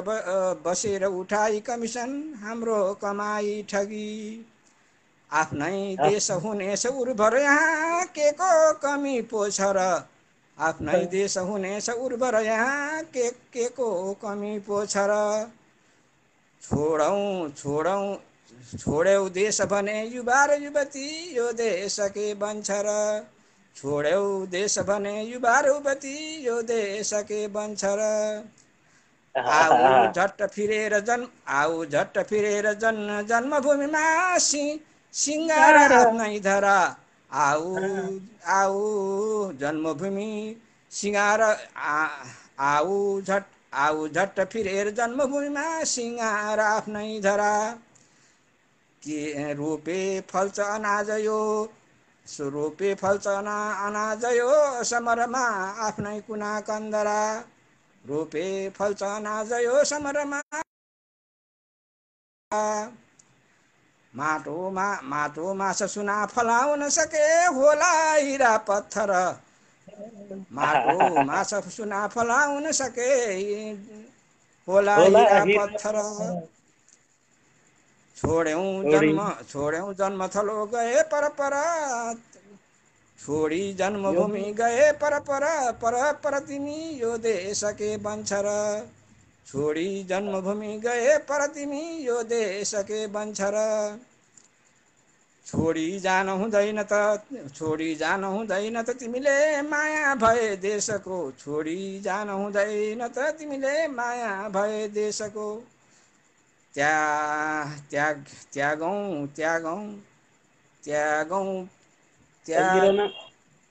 बसेर उठाई कमिसन हाम्रो कमाई ठगी। आफ्नै देश हुनेछ उर्वर यहाँ के को कमी पो छ र। आफ्नै देश हुनेछ उर्वर यहाँ के को कमी पो छ र। छोड्यौ देश भने युवा र युवती यो देश के बन्छ र। छोड्यौ देश भने युवा र युवती यो देश के बन्छ र। आऊ झट्ट फिरेर जन्मभूमिमा सिङ्गार आफ्नै धरा। आऊ जन्मभूमि सिङ्गार आऊ झट्ट फिरेर जन्मभूमिमा सिङ्गार आफ्नै धरा। के रोपे फल्छ अनाज यो अनाज यो समरमा आफ्नै कुना कन्दरा। रोपे फल्छ अनाज यो समरमा माटोमा सुना फलाउन सके होला हिरा पत्थर। माटोमा सुना फलाउन सके होला हिरा पत्थर। छोड्यौ जन्मथलो गए पर छोडी जन्मभूमि गए पर तिमी यो देश के बन्छ र। छोडी जन्मभूमि गए पर तिमी यो देश के बन्छ र। छोडी जान हुँदैन त तिमीले माया भए देशको। छोडी जान हुँदैन त तिमीले माया भए देशको।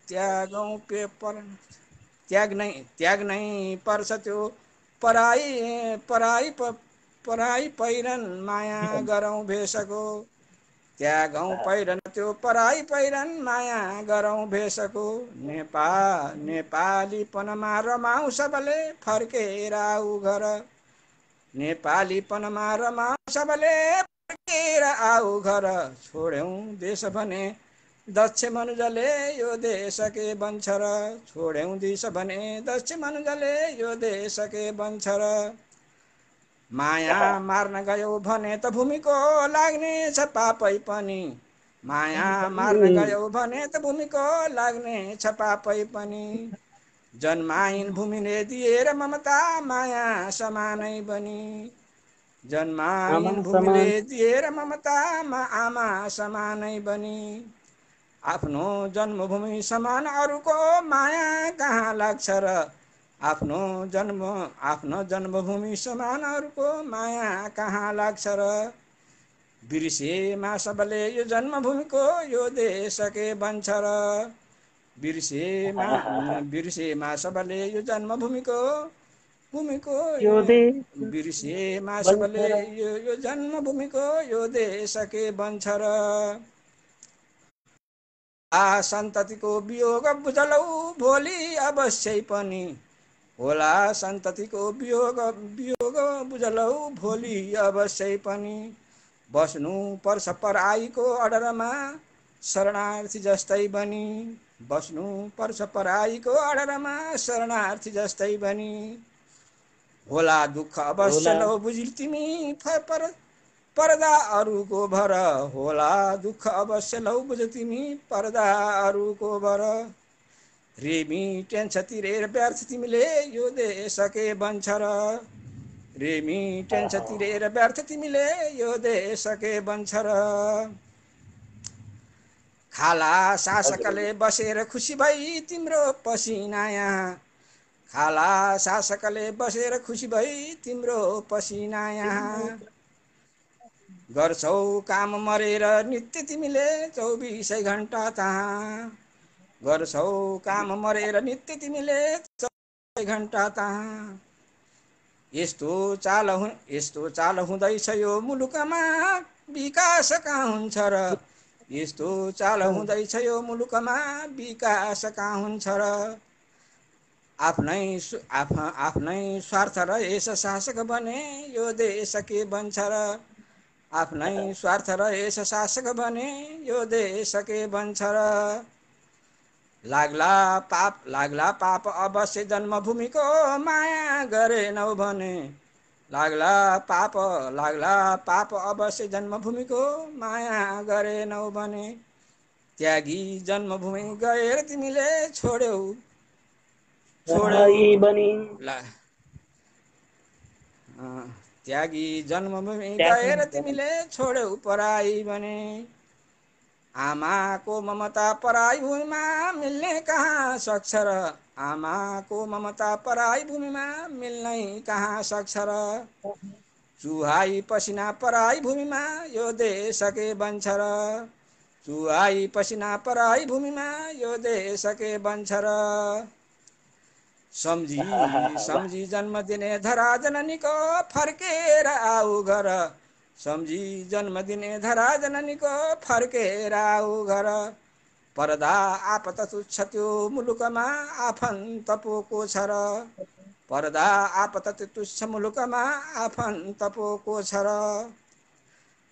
त्यागौँ पेपर त्याग नहीं पर्छ त्यो पराई पराई पराई पहिरन माया गरौँ भेषको त्यागौँ पहिरन त्यो पराई पहिरन माया गरौँ भेषको नेपालीपनमा रमाऊ सबले फर्केर आऊ घर नेपालीपनमा रमाऊ सबले फर्केर आऊ घर छोड्यौँ देश भने दक्ष मनुजले यो देश के बन्छ र छोड्यौँ देश भने दक्ष मनुजले यो देश के बन्छ र माया मार्न गयो भने त भूमिको लाग्ने छ पापै पनि माया मार्न गयो भने त भूमिको लाग्ने छ पापै पनि जन्माइन भूमिले दिएर ममता माया समानै बनी जन्माइन भूमिले दिएर ममता आमा समानै बनी आफ्नो जन्मभूमि समान अरूको माया कहाँ लाग्छ र आफ्नो जन्मभूमि समान अरूको माया कहाँ लाग्छ र बिर्सेमा सबले यो जन्मभूमिको यो देश के बन्छ र बिर्सेमा सबले यो जन्मभूमिको बिर्सेमा सबले यो जन्मभूमिको यो देश के बन्छ र सन्ततिको वियोग बुझलौ भोलि अवश्यै पनि होला सन्ततिको वियोग बुझलौ भोलि अवश्यै पनि बस्नु पर्छ पराईको अडरमा शरणार्थी जस्तै बनी बस्नु पर्छ पराईको अडरमा शरणार्थी जस्तै बनी होला दुःख अवश्य लौ बुझिल तिमी पर्दा अरूको भर होला दुःख अवश्य लौ बुझ तिमी पर्दा अरूको भर रेमिटेन्स तिरेर व्यर्थ तिमीले यो देश के बन्छ र रेमिटेन्स तिरेर व्यर्थ तिमीले यो देश के बन्छ र खाला शासकले बसेर खुसी भई तिम्रो पसिना यहाँ खाला शासकले बसेर खुसी भई तिम्रो पसिना यहाँ गर्छौ काम मरेर नित्य तिमीले 24 घण्टा तहाँ गर्छौ काम मरेर नित्य तिमीले 24 घण्टा तहाँ यस्तो चाल हुँदैछ यो मुलुकमा विकास कहाँ हुन्छ र यस्तो चाल हुँदैछ यो मुलुकमा विकास कहाँ हुन्छ र आफ्नै स्वार्थ र यस शासक बने यो देश के बन्छ र आफ्नै स्वार्थ र यस शासक बने यो देश के बन्छ र लाग्ला पाप अवश्य जन्मभूमिको माया गरेनौ भने लाग्ला पाप अवश्य जन्मभूमिको माया गरेनौ भने त्यागी जन्मभूमि गएर तिमीले छोड्यौ त्यागी जन्मभूमि गएर तिमीले छोड्यौ पराई भने आमाको ममता पराई भूमिमा मिल्ने कहाँ सक्छ र आमाको ममता पराई भूमिमा मिल्नै कहाँ सक्छ र चुहाई पसिना पराई भूमिमा यो देश के बन्छ र चुहाई पसिना पराई भूमिमा यो देश के बन्छ र सम्झी जन्म दिने धरा जननीको फर्केर आऊ घर सम्झी जन्म दिने धरा जननीको फर्केर आऊ घर पर्दा आपत तुच्छ त्यो मुलुकमा आफन्त पोको छ र पर्दा आपत तुच्छ मुलुकमा आफन्त पोको छ र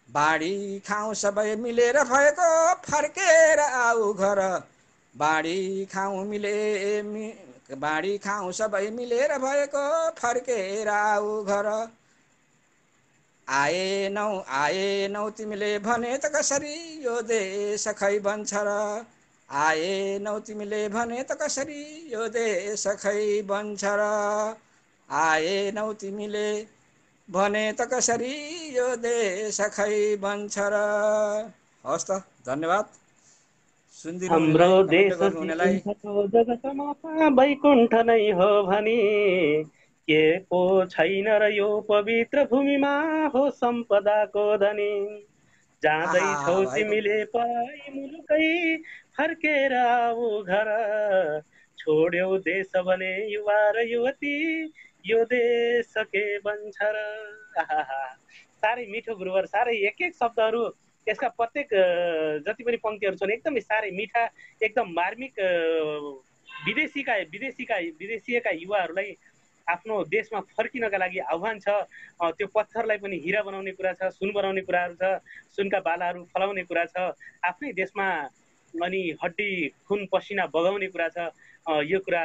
बाढी खाउँ सबै मिलेर भएको फर्केर आऊ घर बाढी खाउँ सबै मिलेर भएको फर्केर आऊ घर आएनौ तिमीले भने त कसरी यो देश खै बन्छ र आएनौ तिमीले भने त कसरी यो देश खै बन्छ र आएनौ तिमीले भने त कसरी यो देश खै बन्छ र हस् त धन्यवाद हाम्रो देश जगतमा वैकुण्ठ नै हो भनी के पो छैन र यो पवित्र भूमिमा हो सम्पदाको धनी जाँदैछौ तिमीले पराई मुलुकै फर्केर आऊ घर छोड्यौ देश भने युवा र युवती यो देश के बन्छ र। आहा, साह्रै मिठो गुरुवर, साह्रै एक एक शब्दहरू यसका प्रत्येक जति पनि पंक्तिहरू छन् एकदमै साह्रै मिठा, एकदम मार्मिक। विदेशीका युवाहरूलाई आफ्नो देशमा फर्किनका लागि आह्वान छ। त्यो पत्थरलाई पनि हिरा बनाउने कुरा छ, सुन बनाउने कुराहरू छ, सुनका बालाहरू फलाउने कुरा छ, आफ्नै देशमा अनि हड्डी खुन पसिना बगाउने कुरा छ। यो कुरा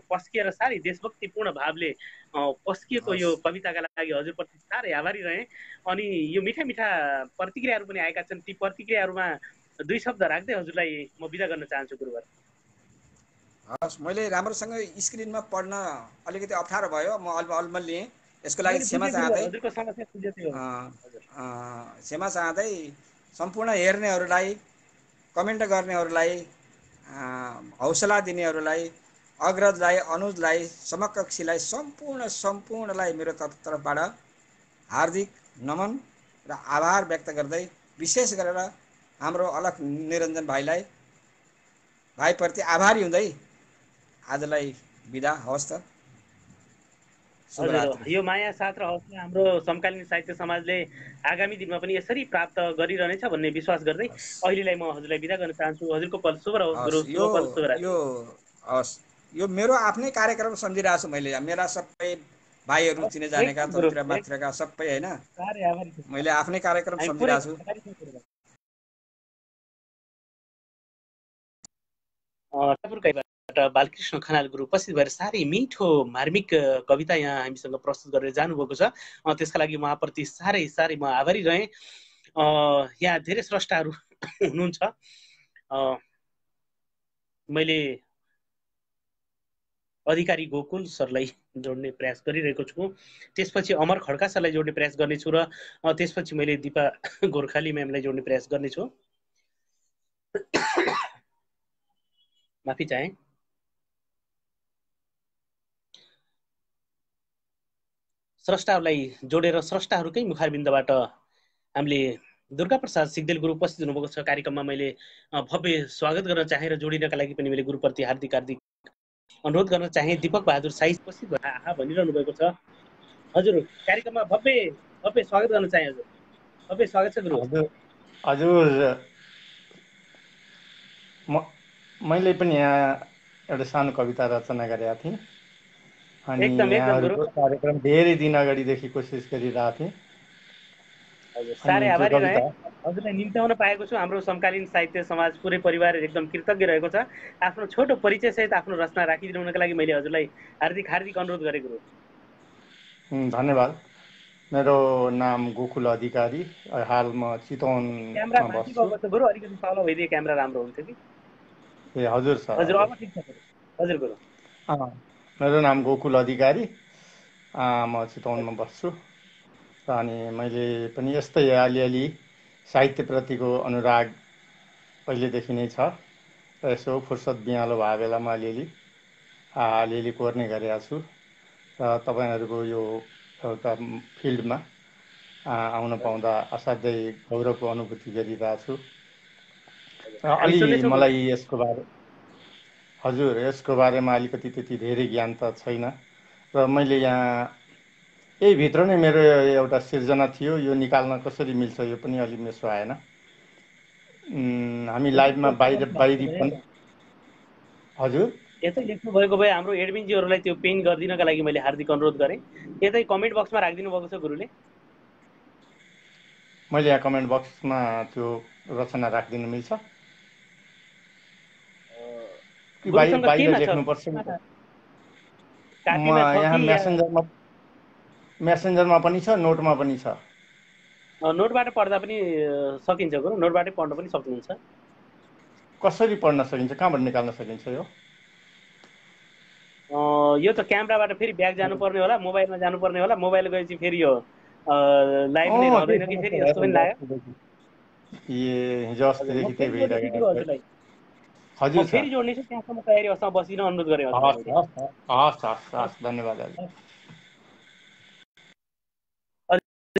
पस्किएर साह्रै देशभक्तिपूर्ण भावले पस्किएको यो कविताका लागि हजुरप्रति साह्रै आभारी रहेँ। अनि यो मिठा मिठा प्रतिक्रियाहरू पनि आएका छन्, ती प्रतिक्रियाहरूमा दुई शब्द राख्दै हजुरलाई म बिदा गर्न चाहन्छु गुरुवर। हस्, मैले राम्रोसँग स्क्रिनमा पढ्न अलिकति अप्ठ्यारो भयो, म अल्मल लिएँ, यसको लागि क्षमा चाहँदै क्षमा चाहँदै सम्पूर्ण हेर्नेहरूलाई, कमेन्ट गर्नेहरूलाई, हौसला दिनेहरूलाई, अग्रजलाई, अनुजलाई, समकक्षीलाई, सम्पूर्णलाई मेरो तर्फबाट हार्दिक नमन र आभार व्यक्त गर्दै, विशेष गरेर हाम्रो अलख निरञ्जन भाइप्रति आभारी हुँदै आजलाई बिदा। हवस् त, शुभरात्रि। यो माया, साथ र हौसला हाम्रो समकालीन साहित्य समाजले आगामी दिनमा पनि यसरी प्राप्त गरिरहनेछ भन्ने विश्वास गर्दै अहिलेलाई म हजुरलाई बिदा गर्न चाहन्छु। हजुरको पल शुभ रहोस् गुरु, शुभ पल, शुभरात्रि। यो मेरो आफ्नै कार्यक्रम सम्झिरहेको छु मैले, मेरा सबै भाइहरू चिने जानेका तलतिर माथिका सबै होइन, मैले आफ्नै कार्यक्रम सम्झिरहेको छु। बालकृष्ण खनाल गुरु उपस्थित भएर साह्रै मिठो मार्मिक कविता यहाँ हामीसँग प्रस्तुत गरेर जानुभएको छ। त्यसका लागि उहाँप्रति साह्रै साह्रै म आभारी रहेँ। यहाँ धेरै स्रष्टाहरू हुनुहुन्छ। मैले अधिकारी गोकुल सरलाई जोड्ने प्रयास गरिरहेको छु, त्यसपछि अमर खड्का सरलाई जोड्ने प्रयास गर्नेछु र त्यसपछि मैले दिपा गोर्खाली म्यामलाई जोड्ने प्रयास गर्नेछु। माफी चाहे। स्रष्टाहरूलाई जोडेर स्रष्टाहरूकै मुखारबिन्दबाट हामीले दुर्गा प्रसाद सिग्देल गुरु उपस्थित हुनुभएको छ कार्यक्रममा। मैले भव्य स्वागत गर्न चाहेँ र जोडिनका लागि पनि मैले गुरुप्रति हार्दिक हार्दिक अनुरोध गर्न चाहे। दीपक बहादुर साई उपस्थित भएर आहा भनिरहनु भएको छ। हजुर, कार्यक्रममा भव्य भव्य स्वागत गर्न चाहे। हजुर, भव्य स्वागत छ गुरु। हजुर, मैले पनि यहाँ एउटा सानो कविता रचना गरेका थिएँ अनि यहाँहरूको कार्यक्रम धेरै दिन अगाडिदेखि कोसिस गरिरहेको थिएँ। हजुर, साह्रै आभारी रहेँ। हजुरलाई निम्त्याउन पाएको छु। हाम्रो समकालीन साहित्य समाज पुरै परिवार एकदम कृतज्ञ रहेको छ। आफ्नो छोटो परिचयसहित आफ्नो रचना राखिदिनुका लागि मैले हजुरलाई हार्दिक हार्दिक अनुरोध गरेँ गुरु। धन्यवाद। मेरो नाम गोकुल अधिकारी, हाल म चितवनमा बस्छु। गुरु अलिकति तल भइदिए क्यामेरा राम्रो हुन्थ्यो कि। ए हजुर सर। हजुर, अब ठिक छ हजुर गुरु। मेरो नाम गोकुल अधिकारी, म चितवनमा बस्छु। अनि मैले पनि यस्तै अलिअलि साहित्यप्रतिको अनुराग पहिलेदेखि नै छ र यसो फुर्सद बिहालो भए बेलामा अलिअलि कोर्ने गरेका छु र तपाईँहरूको यो एउटा फिल्डमा आउन पाउँदा असाध्यै गौरवको अनुभूति गरिरहेको छु। अलि मलाई यसको बारेमा अलिकति त्यति धेरै ज्ञान त छैन र मैले यहाँ यही भित्र नै मेरो एउटा सिर्जना थियो, यो निकाल्न कसरी मिल्छ यो पनि अलि मेसो आएन। हामी लाइभमा बाहिरी पनि हजुर यतै लेख्नु भएको भए हाम्रो एडमिनजीहरूलाई त्यो पेन गरिदिनका लागि मैले हार्दिक अनुरोध गरेँ। यतै कमेन्ट बक्समा राखिदिनु भएको छ गुरुले। मैले यहाँ कमेन्ट बक्समा त्यो रचना राखिदिनु मिल्छ कि बाहिर लेख्नुपर्छ? यहाँ मेसेन्जरमा पनि छ, नोटमा पनि छ। नोटबाट पढ्दा पनि सकिन्छ गुरु, नोटबाटै पढ्न पनि सक्नुहुन्छ। कसरी पढ्न सकिन्छ, कहाँबाट निकाल्न सकिन्छ यो? यो त क्यामेराबाट फेरि ब्याक जानुपर्ने होला, मोबाइलमा जानुपर्ने होला। मोबाइल गएपछि फेरि यो लाइभ नै रहँदैन कि फेरि यस्तो पनि लाग्यो। हिजो अस्तिदेखि त्यही भइरहेको हजुर सर। फेरि जोड्नेछु, त्यहाँसम्म तयारी अवस्थामा बसिन अनुरोध गरेँ। हस्, धन्यवाद।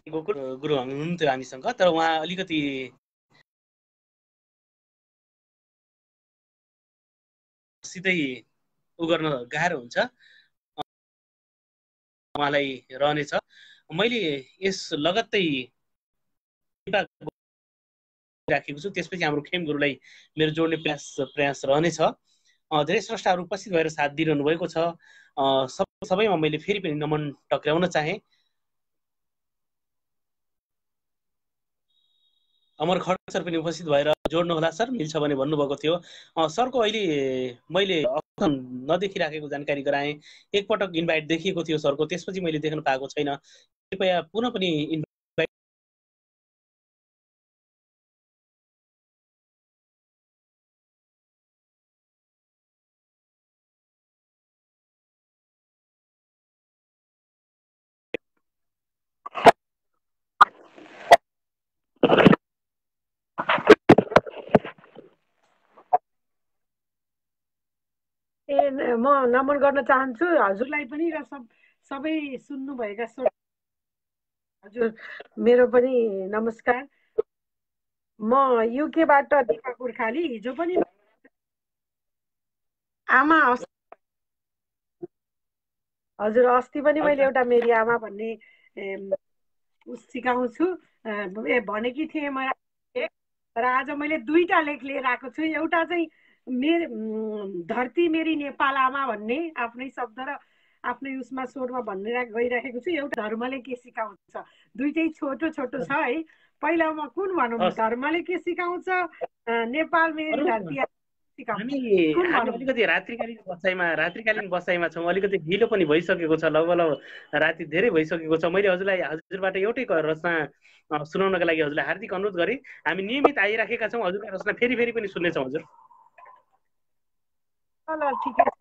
गोकुल गुरु हुनुहुन्थ्यो हामीसँग, तर उहाँ अलिकति सिधै उ गर्न गाह्रो हुन्छ, उहाँलाई रहनेछ। मैले यस लगत्तै राखेको छु, त्यसपछि हाम्रो खेम गुरुलाई मेरो जोड्ने प्रयास रहनेछ। धेरै स्रष्टाहरू उपस्थित भएर साथ दिइरहनु भएको छ। सबैमा मैले फेरि पनि नमन टक्राउन चाहे। अमर खड्का सर पनि उपस्थित भएर जोड्नु होला सर, मिल्छ भने भन्नुभएको थियो। सरको अहिले मैले अप्सन नदेखिराखेको जानकारी गराएँ। एकपटक इन्भाइट देखिएको थियो सरको, त्यसपछि मैले देख्न पाएको छैन। कृपया पुनः पनि इन्भाइट म नमन गर्न चाहन्छु हजुरलाई पनि र सबै सुन्नुभएका हजुर मेरो पनि नमस्कार। म युकेबाट दिपा पुर्खाली। हिजो पनि आमा हजुर अस्ति पनि मैले एउटा मेरी आमा भन्ने सिकाउँछु भनेकी थिएँ म, र आज मैले 2टा लेख लिएर आएको छु। एउटा चाहिँ धरती मेरी नेपाल आमा भन्ने आफ्नै शब्द र आफ्नै उसमा स्वरमा भन्ने गइराखेको छु। एउटा धर्मले के सिकाउँछ, दुईटै छोटो छोटो छ है। पहिला म कुन भनौँ, धर्मले के सिकाउँछ, नेपाल मेरी धरती अलिकति रात्रिकालीन बसाइमा छौँ, अलिकति ढिलो पनि भइसकेको छ, लगभग राति धेरै भइसकेको छ। मैले हजुरबाट एउटै रचना सुनाउनका लागि हजुरलाई हार्दिक अनुरोध गरेँ। हामी नियमित आइराखेका छौँ, हजुरको रचना फेरि पनि सुन्नेछौँ हजुर। ल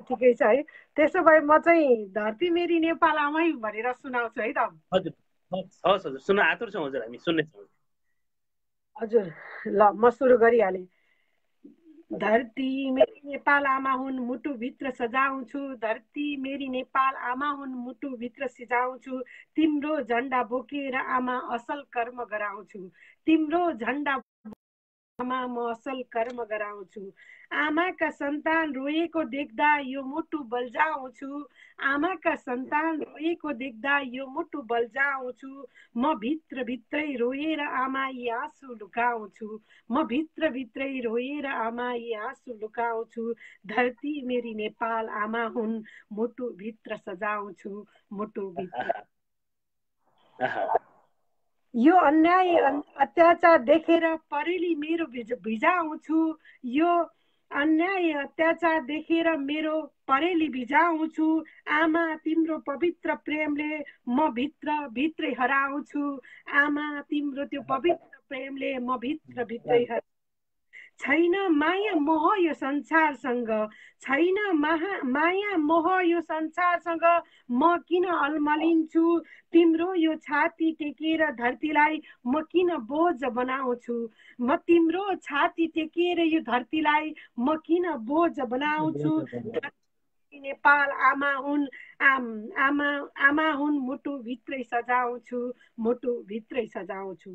ठिकै छ है। त्यसो भए म चाहिँ धरती मेरी नेपाल आमै भनेर सुनाउँछु है त। हजुर हस् हजुर, सुन्न आतुर छौँ हजुर, हामी सुन्नेछौँ हजुर। ल म सुरु गरिहालेँ। धरती मेरी नेपाल आमा हुन् मुटुभित्र सजाउँछु, धरती मेरी नेपाल आमा हुन् मुटुभित्र सिजाउँछु, तिम्रो झन्डा बोकेर आमा असल कर्म गराउँछु, तिम्रो झन्डा आमा म असल कर्म गराउँछु। आमाका सन्तान रोएको देख्दा यो मुटु बल्झाउँछु, आमाका सन्तान रोएको देख्दा यो मुटु बल्झाउँछु, म भित्रै रोएर आमा यी आँसु लुकाउँछु, म भित्रै रोएर आमा यी आँसु लुकाउँछु, धरती मेरी नेपाल आमा हुन् मुटुभित्र सजाउँछु, मुटुभित्र। यो अन्याय अत्याचार देखेर परेली मेरो भिजाउँछु, यो अन्याय अत्याचार देखेर मेरो परेली भिजाउँछु, आमा तिम्रो पवित्र प्रेमले म भित्रै हराउँछु, आमा तिम्रो त्यो पवित्र प्रेमले म भित्रै हराउँछु। छैन माया मोह यो संसारसँग, छैन माया मोह यो संसारसँग, म किन अल्मलिन्छु, तिम्रो यो छाती टेकेर धरतीलाई म किन बोझ बनाउँछु, म तिम्रो छाती टेकेर यो धरतीलाई म किन बोझ बनाउँछु, नेपाल आमा हुन् आमा हुन् मुटुभित्रै सजाउँछु, मुटुभित्रै सजाउँछु।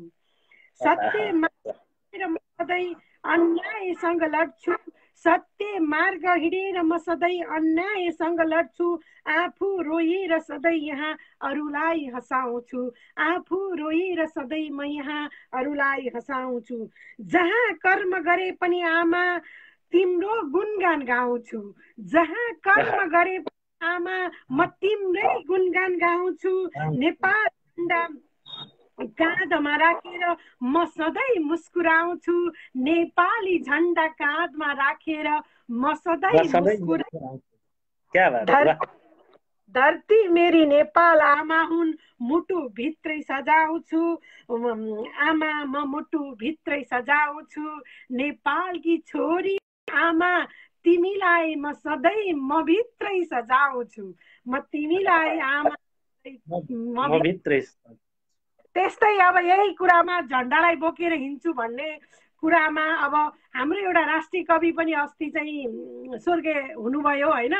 सत्य सधैँ अन्यायसँग लड्छु, सत्य मार्ग हिँडेर म सधैँ अन्यायसँग लड्छु, आफू रोएर सधैँ यहाँ अरूलाई हँसाउँछु, आफू रोएर सधैँ म यहाँ अरूलाई हँसाउँछु, जहाँ कर्म गरे पनि आमा तिम्रो गुणगान गाउँछु, जहाँ कर्म गरे आमा म तिम्रै गुणगान गाउँछु, नेपाल झन्डा काँधमा राखेर म सधैँ मुस्कुराउँछु, नेपाली झन्डा काँधमा राखेर म सधैँ मुस्कुराउँछु। धरती मेरी नेपाल आमा हुन् मुटुभित्रै सजाउँछु, आमा म मुटुभित्रै सजाउँछु, नेपालकी छोरी आमा तिमीलाई म सधैँ म भित्रै सजाउँछु, म तिमीलाई आमा म भित्रै। त्यस्तै अब यही कुरामा झन्डालाई बोकेर हिँड्छु भन्ने कुरामा अब हाम्रो एउटा राष्ट्रिय कवि पनि अस्ति चाहिँ स्वर्गीय हुनुभयो होइन।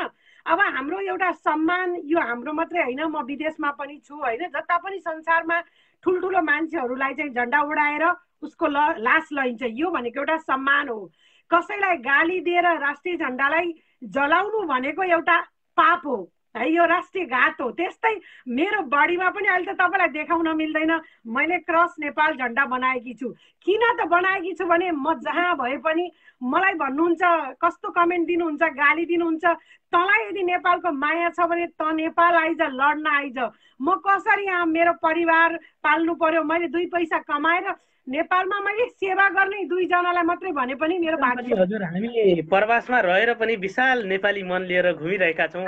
अब हाम्रो एउटा सम्मान, यो हाम्रो मात्रै होइन, म विदेशमा पनि छु होइन, जता पनि संसारमा ठुल्ठुलो मान्छेहरूलाई चाहिँ झन्डा उडाएर उसको लास लैन्छ, यो भनेको एउटा सम्मान हो। कसैलाई गाली दिएर राष्ट्रिय झन्डालाई जलाउनु भनेको एउटा पाप हो है, यो राष्ट्रिय घात हो। त्यस्तै मेरो बडीमा पनि अहिले त तपाईँलाई देखाउन मिल्दैन, मैले क्रस नेपाल झन्डा बनाएकी छु। किन त बनाएकी छु भने म जहाँ भए पनि मलाई भन्नुहुन्छ, कस्तो कमेन्ट दिनुहुन्छ, गाली दिनुहुन्छ, तँलाई यदि नेपालको माया छ भने त नेपाल आइज, लड्न आइज। म कसरी यहाँ मेरो परिवार पाल्नु पर्यो, मैले 2 पैसा कमाएर नेपालमा मैले सेवा गर्ने 2 जनालाई मात्रै भने पनि मेरो भाग्य। हजुर, हामी प्रवासमा रहेर पनि विशाल नेपाली मन लिएर घुमिरहेका छौँ।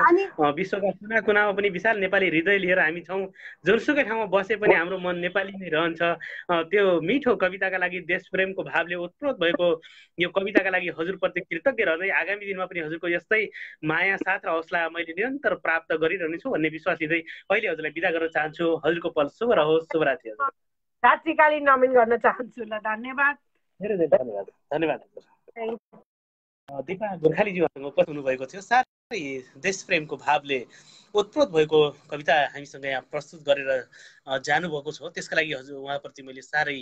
विश्वका कुना कुनामा पनि विशाल नेपाली हृदय लिएर हामी छौँ। जुनसुकै ठाउँमा बसे पनि हाम्रो मन नेपाली नै रहन्छ। त्यो मिठो कविताका लागि, देश प्रेमको भावले उत्प्रोत भएको यो कविताका लागि हजुरप्रति कृतज्ञ रहँदै आगामी दिनमा पनि हजुरको यस्तै माया, साथ र हौसला मैले निरन्तर प्राप्त गरिरहनेछु भन्ने विश्वास लिँदै अहिले हजुरलाई बिदा गर्न चाहन्छु। हजुरको पल शुभ रहोस्। शुभरात्रि हजुर। रात्रिकालीन नमन गर्न चाहन्छु। ल, धन्यवाद। धेरै धेरै धन्यवाद। धन्यवाद। दिपा गोर्खालीज्यूसँग उपस्थित हुनुभएको थियो। साथै देश प्रेमको भावले उत्प्रोत भएको कविता हामीसँग यहाँ प्रस्तुत गरेर जानुभएको छ। त्यसका लागि हजुर उहाँप्रति मैले साह्रै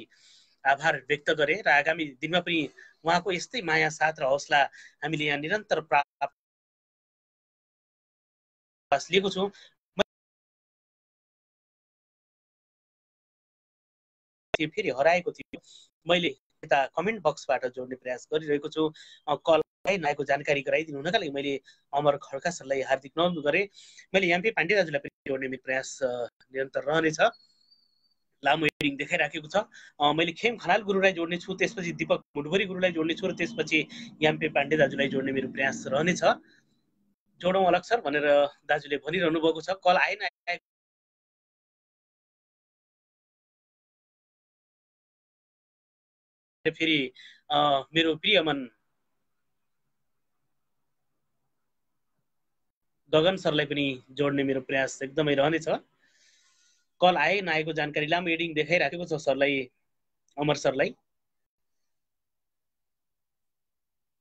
आभार व्यक्त गरेँ र आगामी दिनमा पनि उहाँको यस्तै माया, साथ र हौसला हामीले यहाँ निरन्तर प्राप्त लिएको छौँ। फेरि हराएको थियो, मैले यता कमेन्ट बक्सबाट जोड्ने प्रयास गरिरहेको छु। कल नआएको जानकारी गराइदिनु हुनका लागि मैले अमर खड्का सरलाई हार्दिक अनुरोध गरेँ। मैले एमपी पाण्डे दाजुलाई पनि जोड्ने मेरो प्रयास निरन्तर रहनेछ। लामो हेडिङ देखाइराखेको छ। मैले खेम खनाल गुरुलाई जोड्ने छु, त्यसपछि दीपक मुडबरी गुरुलाई जोड्ने छु र त्यसपछि एमपी पाण्डे दाजुलाई जोड्ने मेरो प्रयास रहनेछ। जोडौँ अलग सर भनेर दाजुले भनिरहनु भएको छ। कल आएन फेरि मेरो प्रियमन गगन सरलाई पनि जोड्ने मेरो प्रयास एकदमै रहनेछ। कल आए नआएको जानकारी लामो हेडिङ देखाइराखेको छ सरलाई, अमर सरलाई।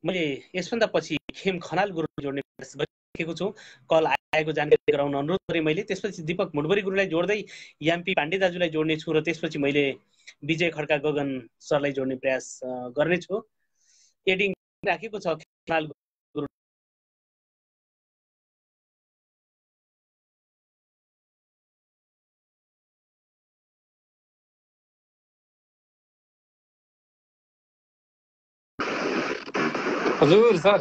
मैले यसभन्दा पछि खेम खनाल गुरु जोड्ने प्रयास गरिरहेको छु। कल आएको जानकारी गराउन अनुरोध गरेँ मैले। त्यसपछि दीपक मुडबरी गुरुलाई जोड्दै एमपी पाण्डे दाजुलाई जोड्ने छु र त्यसपछि मैले विजय खड्का गगन सरलाई जोड्ने प्रयास गर्नेछु। हेडिङ राखेको छ खनाल गुरु। हजुर सर,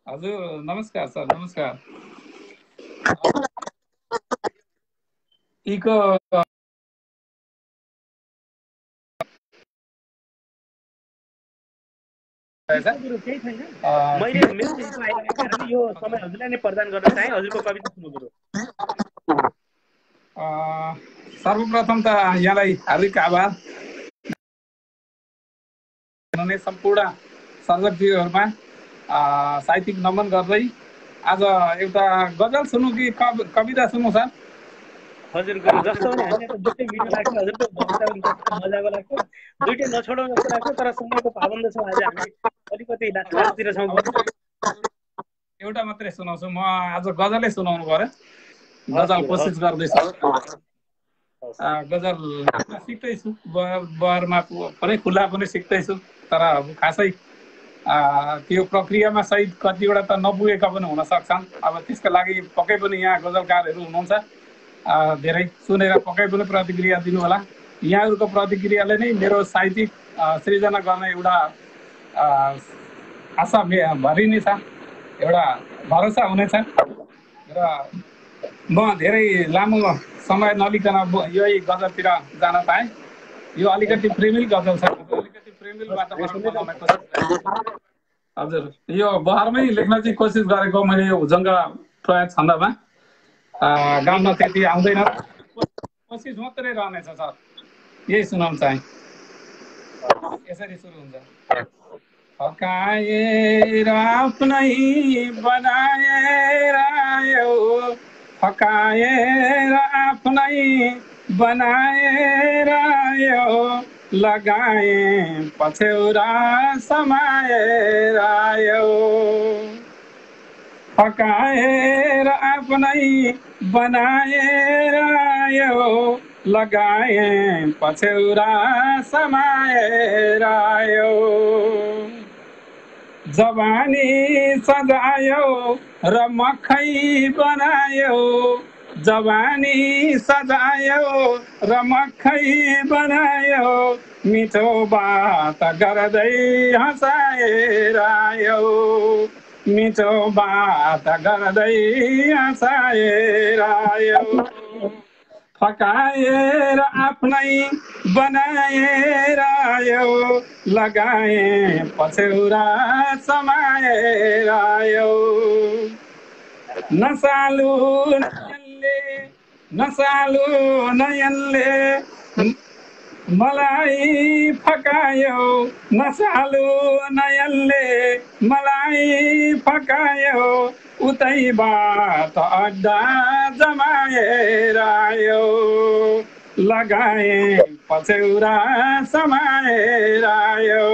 हजुर नमस्कार सर, नमस्कार। इको केही छैन, मैले मेरो यो समय हजुरलाई नै प्रदान गर्न चाहे। हजुरको कविता सुन्नु गुरु। सर्वप्रथम त यहाँलाई हार्दिक आभार। सम्पूर्ण सर्जकज्यूहरूमा साहित्यिक नमन गर्दै आज एउटा गजल सुनौँ कि कविता सुनौँ सर? हजुर गुरु, जस्तो पनि हामीलाई त दुईटै मिठो लाग्छ, हजुरको कविता पनि मजाको लाग्छ, दुईटै नछोडौँ जस्तो लाग्छ। तर समयको पाबन्द छ, आज हामी अलिकति लास्टतिर छौँ। एउटा मात्रै सुनाउँछु म, आज गजलै सुनाउनु पर्यो। गजल कोसिस गर्दैछु। गजल सिक्दैछु, बहरमा पुरै खुल्ला पनि सिक्दैछु। तर खासै त्यो प्रक्रियामा सहित कतिवटा त नपुगेका पनि हुन सक्छन्। अब त्यसका लागि पक्कै पनि यहाँ गजलकारहरू हुनुहुन्छ, धेरै सुनेर पक्कै पनि प्रतिक्रिया दिनु होला। यहाँहरूको प्रतिक्रियाले नै मेरो साहित्यिक सृजना गर्ने एउटा आशा भरिने छ, एउटा भरोसा हुनेछ। र म धेरै लामो समय नलिकन यही गजलतिर जान पाएँ। यो अलिकति प्रेमिल गजल छ, अलिकति प्रेमिल वातावरण बनाउने कोसिस गरेँ। हजुर, यो बहरमै लेख्न चाहिँ कोसिस गरेको मैले। यो भुजङ्ग प्रयोग छन्दमा गाउन त्यति आउँदैन, कोसिस मात्रै रहनेछ सर। यही सुनाउन चाहे। यसरी सुरु हुन्छ। फकाएर आफ्नै बनाएर आयो, फकाएर आफ्नै बनाएर आयो, लगाए पछ्यौरा समाएर आयो। फकाएर आफ्नै बनाएर आयो, लगाए पछौरा समाएर आयो जवानी सजायो र मखै बनायो जवानी सजायो र मखै बनायो मिठो बात गर्दै हँसाएर आयो मिठो बात गर्दै हँसाएर आयो फकाएर आफ्नै बनाएर आयो लगाए पछौरा समाएर आयो नसालु नयनले मलाई फकायो नसालु नयनले मलाई फकायो उतैबाट अड्डा जमाएर आयो लगाए पछौरा समाएर आयो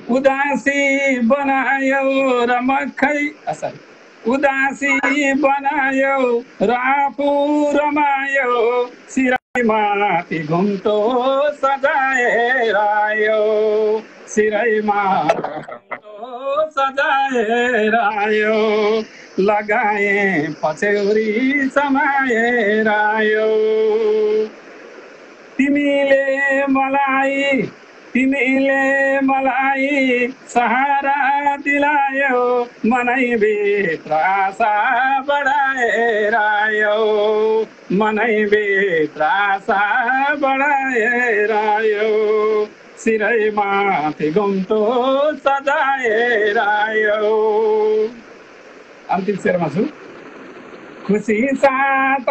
उदासी बनायो र मखै उदासी बनायो र आफू रमायो सिरैमाथि घुम्टो सजाएर आयो सिरैमा सजाएर आयो लगाए पछौरी समाएर आयो तिमीले मलाई सहारा दिलायो मनैभित्र आशा बढाएर आयो मनैभित्र आशा बढाएर आयो सिरैमाथि घुम्टो सजाएर आयो अन्तिम शेरमा छु खुसी साथ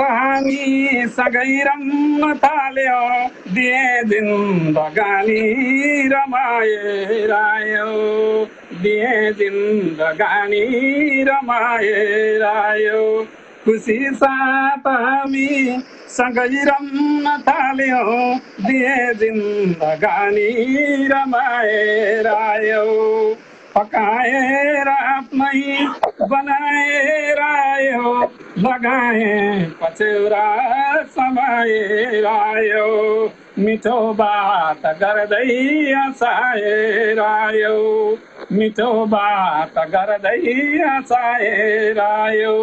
हामी सँगै रम्न थाल्यो दिए जिन्दगानी रमाएर आयो दिए जिन्दगानी रमाएर आयो खुसी साथ हामी सँगै रम्न थाल्यो दिए जिन्दगानी रमाएर आयो पकाएर आफ्नै बनाएर आयो लगाए पछौरा समाएर आयो मिठो बात गर्दै हँसाएर आयो मिठो बात गर्दै हँसाएर आयो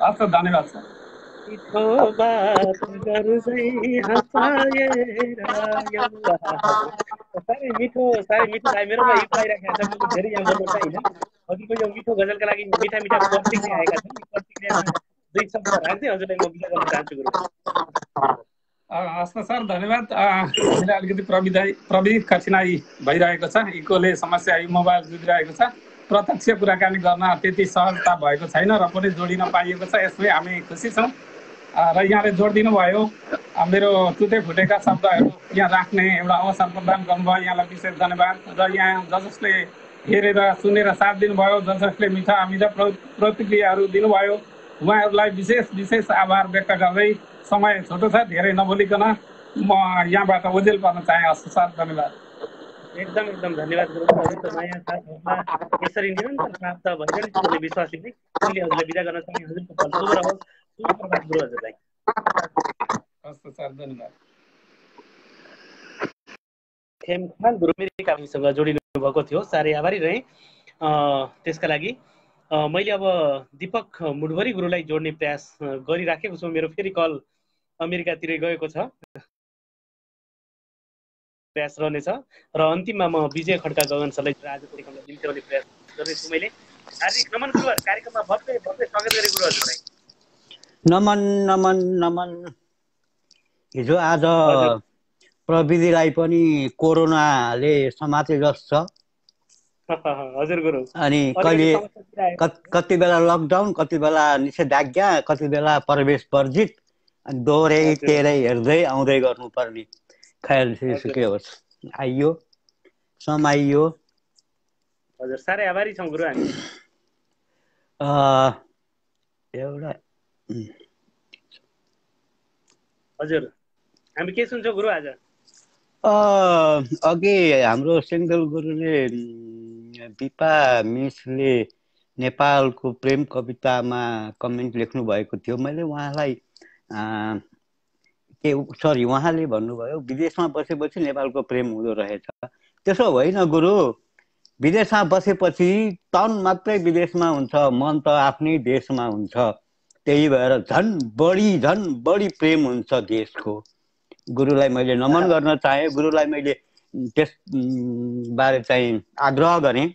हस् धन्यवाद सर मिठो बात गर्दै हँसाएर आयो साह्रै मिठो लाग्यो मेरोमा यो आइराखेको छ म धेरै यहाँ बोल्न चाहिँ अघिको यो मिठो गजलका लागि मिठा प्रतिक्रिया आएका छन् प्रतिक्रियामा दुई शब्द राख्दै हजुरलाई म बिदा गर्न चाहन्छु गुरु हस् सर धन्यवाद हामीलाई अलिकति प्रविधि कठिनाइ भइरहेको छ इकोले समस्या मोबाइल जुझिरहेको छ प्रत्यक्ष कुराकानी गर्न त्यति सहजता भएको छैन र पनि जोडिन पाइएको छ यसमै हामी खुसी छौँ र यहाँले जोडिदिनु भयो मेरो टुटे फुटेका शब्दहरू यहाँ राख्ने एउटा अवसर प्रदान गर्नुभयो यहाँलाई विशेष धन्यवाद र यहाँ जसले हेरेर सुनेर साथ दिनुभयो जसले मिठा प्रतिक्रियाहरू दिनुभयो उहाँहरूलाई विशेष आभार व्यक्त गर्दै समय छोटो छ धेरै नबोलिकन म यहाँबाट ओझेल पर्न चाहे सर धन्यवाद एकदम धन्यवाद गुरु हजुरको माया साथमा यसरी निरन्तर प्राप्त भइरहन्छ भन्ने विश्वास लिँदै मैले हजुरलाई बिदा गर्न चाहे हजुरको फल शुभ रहोस् शुभ प्रभात गुरु हजुरलाई हस् सर धन्यवाद खेम खान गुरु मेरी हामीसँग जोडिनु भएको थियो साह्रै आभारी रहे त्यसका लागि मैले अब दीपक मुडभरी गुरुलाई जोड्ने प्रयास गरिराखेको छु मेरो फेरि कल अमेरिकातिरै गएको छ प्रयास रहनेछ र अन्तिममा म विजय खड्का गगन सरलाई आज कार्यक्रमलाई निम्त्याउने प्रयास गर्नेछु मैले हार्दिक नमन गुरुहरू कार्यक्रममा भव्य स्वागत गरे गुरु हजुरलाई नमन हिजो आज प्रविधिलाई पनि कोरोनाले समाते जस्तो छ हजुर गुरु अनि कहिले कति बेला लकडाउन कति बेला निषेधाज्ञा कति बेला प्रवेश वर्जित अनि दोहोरै तेह्रै हेर्दै आउँदै गर्नुपर्ने खैर के होस् आइयो समाइयो हजुर साह्रै आभारी छौँ गुरु हामी एउटा हजुर हामी के सुन्छौँ गुरु आज अघि हाम्रो सिङ्गल गुरुले दिपा मिसले नेपालको प्रेम कवितामा कमेन्ट लेख्नु भएको थियो। मैले उहाँलाई उहाँले भन्नुभयो विदेशमा बसेपछि नेपालको प्रेम हुँदो रहेछ। त्यसो होइन गुरु, विदेशमा बसेपछि तन मात्रै विदेशमा हुन्छ, मन त आफ्नै देशमा हुन्छ। त्यही भएर झन् बढी प्रेम हुन्छ देशको। गुरुलाई मैले नमन गर्न चाहे। गुरुलाई मैले त्यस बारे चाहिँ आग्रह गरेँ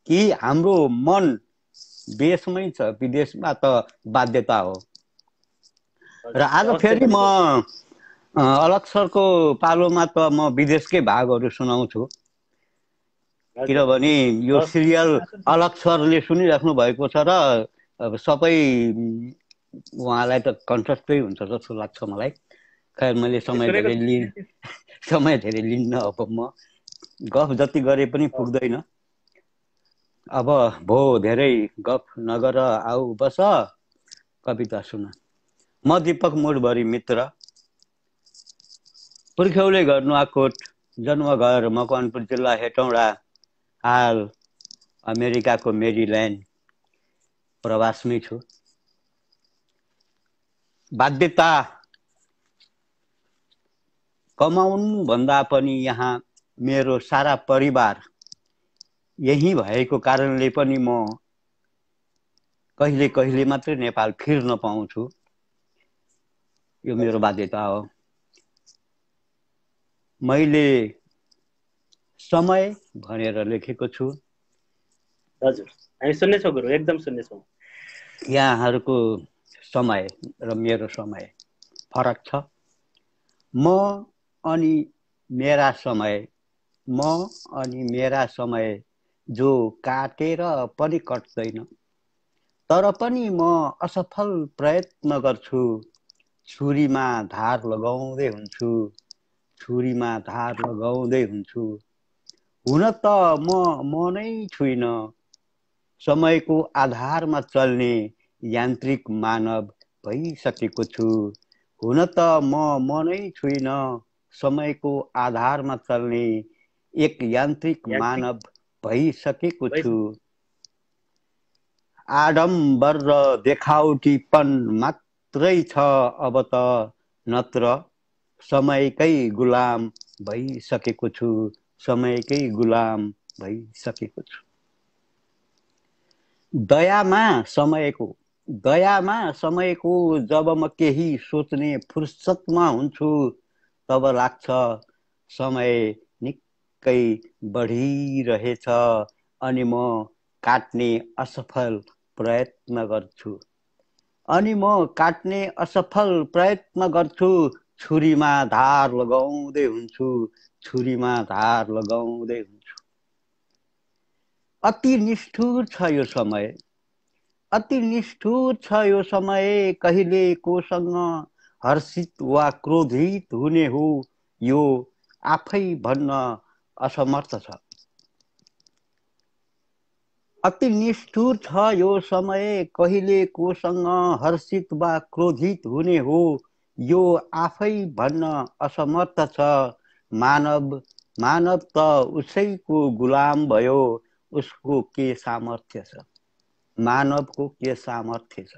कि हाम्रो मन देशमै छ, विदेशमा त बाध्यता हो। र आज फेरि म अलग सरको पालोमा त म विदेशकै भागहरू सुनाउँछु, किनभने यो सिरियल अलग सरले सुनिराख्नु भएको छ र सबै उहाँलाई त कन्ट्रस्टै हुन्छ जस्तो लाग्छ मलाई। खैर मैले समय धेरै लिन्न। अब म गफ जति गरे पनि पुग्दैन। अब भो धेरै गफ नगर, आऊ बस कविता सुन। म दीपक मुडभरी मित्र, पुर्ख्यौले घर नुवाकोट, जन्मघर मकवानपुर जिल्ला हेटौँडा, हाल अमेरिकाको मेरील्यान्ड प्रवासमै छु। बाध्यता कमाउनु भन्दा पनि यहाँ मेरो सारा परिवार यही भएको कारणले पनि म कहिले कहिले मात्रै नेपाल फिर्न पाउँछु। यो मेरो बाध्यता हो। मैले समय भनेर लेखेको छु। हजुर, हामी सुन्नेछौँ गुरु, एकदम सुन्नेछौँ। यहाँहरूको समय र मेरो समय फरक छ। म अनि मेरा समय जो काटेर पनि कट्दैन, तर पनि म असफल प्रयत्न गर्छु। छुरीमा धार लगाउँदै हुन्छु। हुन त म नै छुइन, समयको आधारमा चल्ने यान्त्रिक मानव भइसकेको छु। हुन त म नै छुइन, समयको आधारमा चल्ने एक यान्त्रिक मानव भइसकेको छु। आडम्बर र देखाउटीपन मात्रै छ अब त, नत्र समयकै गुलाम भइसकेको छु। दयामा समयको जब म केही सोच्ने फुर्सदमा हुन्छु, तब लाग्छ समय निकै बढिरहेछ अनि म काट्ने असफल प्रयत्न गर्छु। छुरीमा धार लगाउँदै हुन्छु। अति निष्ठुर छ यो समय, कहिले कोसँग हर्षित वा क्रोधित हुने हो यो आफै भन्न असमर्थ छ। अति निष्ठुर छ यो समय, कहिले कोसँग हर्षित वा क्रोधित हुने हो यो आफै भन्न असमर्थ छ। मानव त उसैको गुलाम भयो, उसको के सामर्थ्य छ। मानवको के सामर्थ्य छ।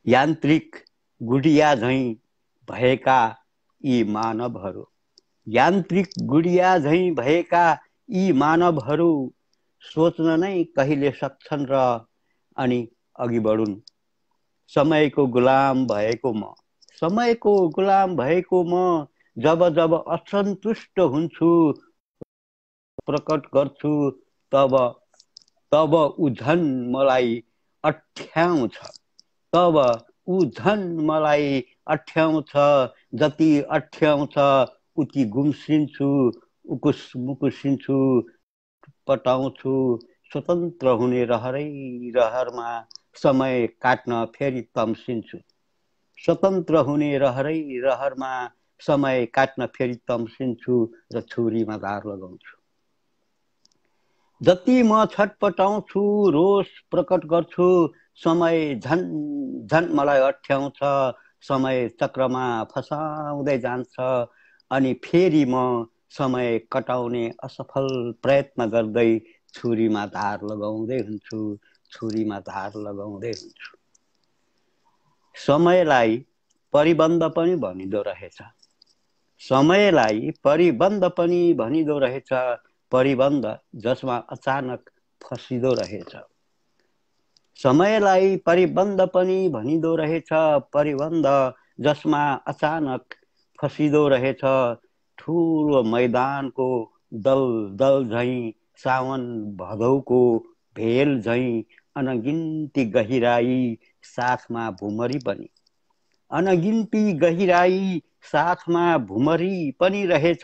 यान्त्रिक गुडिया झैं भएका यी मानवहरू सोच्न नै कहिले सक्छन् र अनि अघि बढुन्। समयको गुलाम भएको म जब असन्तुष्ट हुन्छु, प्रकट गर्छु, तब उ झन् मलाई अठ्याउँछ। जति अठ्याउँछ उति गुम्सिन्छु, मुकुसिन्छु, पटाउँछु। स्वतन्त्र हुने रहरमा समय काट्न फेरि तम्सिन्छु र छुरीमा धार लगाउँछु। जति म छटपटाउँछु, रोष प्रकट गर्छु, समय झन् मलाई अठ्याउँछ। समय चक्रमा फसाउँदै जान्छ अनि फेरि म समय कटाउने असफल प्रयत्न गर्दै छुरीमा धार लगाउँदै हुन्छु, छुरीमा धार लगाउँदै हुन्छु। समयलाई परिबन्ध पनि भनिदो रहेछ, समयलाई परिबन्ध पनि भनिदो रहेछ, परिबन्ध जसमा अचानक फसिदो रहेछ। समयलाई परिबन्ध पनि भनिदो रहेछ, परिबन्ध जसमा अचानक फसिदो रहेछ। ठुलो मैदानको दल दल झैँ, सावन भदौको भेल झैँ, अनगिन्ती गहिराई साथमा भुमरी पनि, अनगिन्ती गहिराई साथमा भुमरी पनि रहेछ।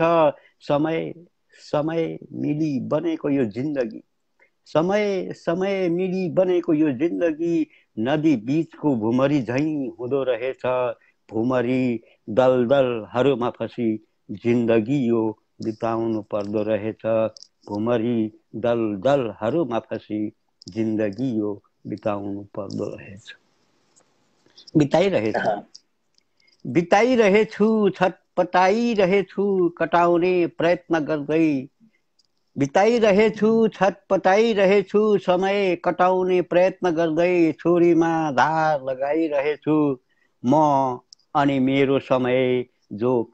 समय समय मिली बनेको यो जिन्दगी, समय समय मिली बनेको यो जिन्दगी, नदी बीचको भुमरी झैँ हुँदो रहेछ। भुमरी दलदलहरूमा फसी जिन्दगी यो बिताउनु पर्दो रहेछ। भुमरी दलदलहरूमा फसी जिन्दगी यो बिताउनु पर्दो रहेछ। बिताइरहेछु, छटपटाइरहेछु, कटाउने प्रयत्न गर्दै, बिताइरहेछु, छटपटाइरहेछु, समय कटाउने प्रयत्न गर्दै, छुरीमा धार लगाइरहेछु म अनि मेरो समय जो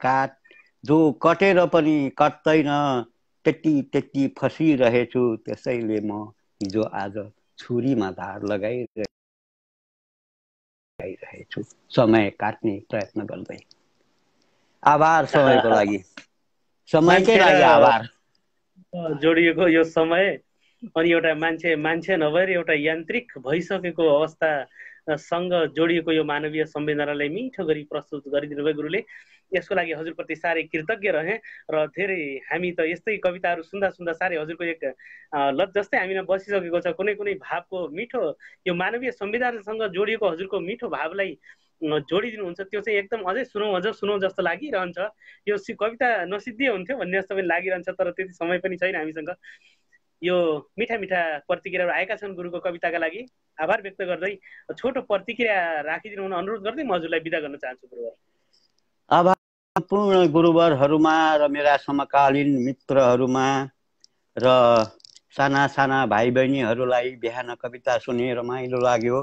कटेर पनि कट्दैन, त्यति फसिरहेछु। त्यसैले म हिजो आज छुरीमा धार लगाइरहेछु, समय काट्ने प्रयत्न गर्दै। आभार समयको लागि, समयकै लागि आभार। जोडिएको यो समय अनि एउटा मान्छे नभएर एउटा यान्त्रिक भइसकेको अवस्थासँग जोडिएको यो मानवीय संवेदनालाई मिठो गरी प्रस्तुत गरिदिनु भयो गुरुले। यसको लागि हजुरप्रति साह्रै कृतज्ञ रहेँ र धेरै हामी त यस्तै कविताहरू सुन्दा सुन्दा साह्रै हजुरको एक लत जस्तै हामीमा बसिसकेको छ। कुनै कुनै भावको मिठो यो मानवीय संविधानसँग जोडिएको हजुरको मिठो भावलाई जोडिदिनुहुन्छ, त्यो चाहिँ एकदम अझै सुनौ जस्तो लागिरहन्छ। यो कविता नसिद्धिए हुन्थ्यो भन्ने जस्तो पनि लागिरहन्छ, तर त्यति समय पनि छैन हामीसँग। यो मिठा मिठा प्रतिक्रियाहरू आएका छन् गुरुको कविताका लागि। आभार व्यक्त गर्दै छोटो प्रतिक्रिया राखिदिनु हुन अनुरोध गर्दै म हजुरलाई बिदा गर्न चाहन्छु गुरुवर। आभार पूर्ण गुरुवरहरूमा र मेरा समकालीन मित्रहरूमा र साना साना भाइ बहिनीहरूलाई बिहान कविता सुने रमाइलो लाग्यो,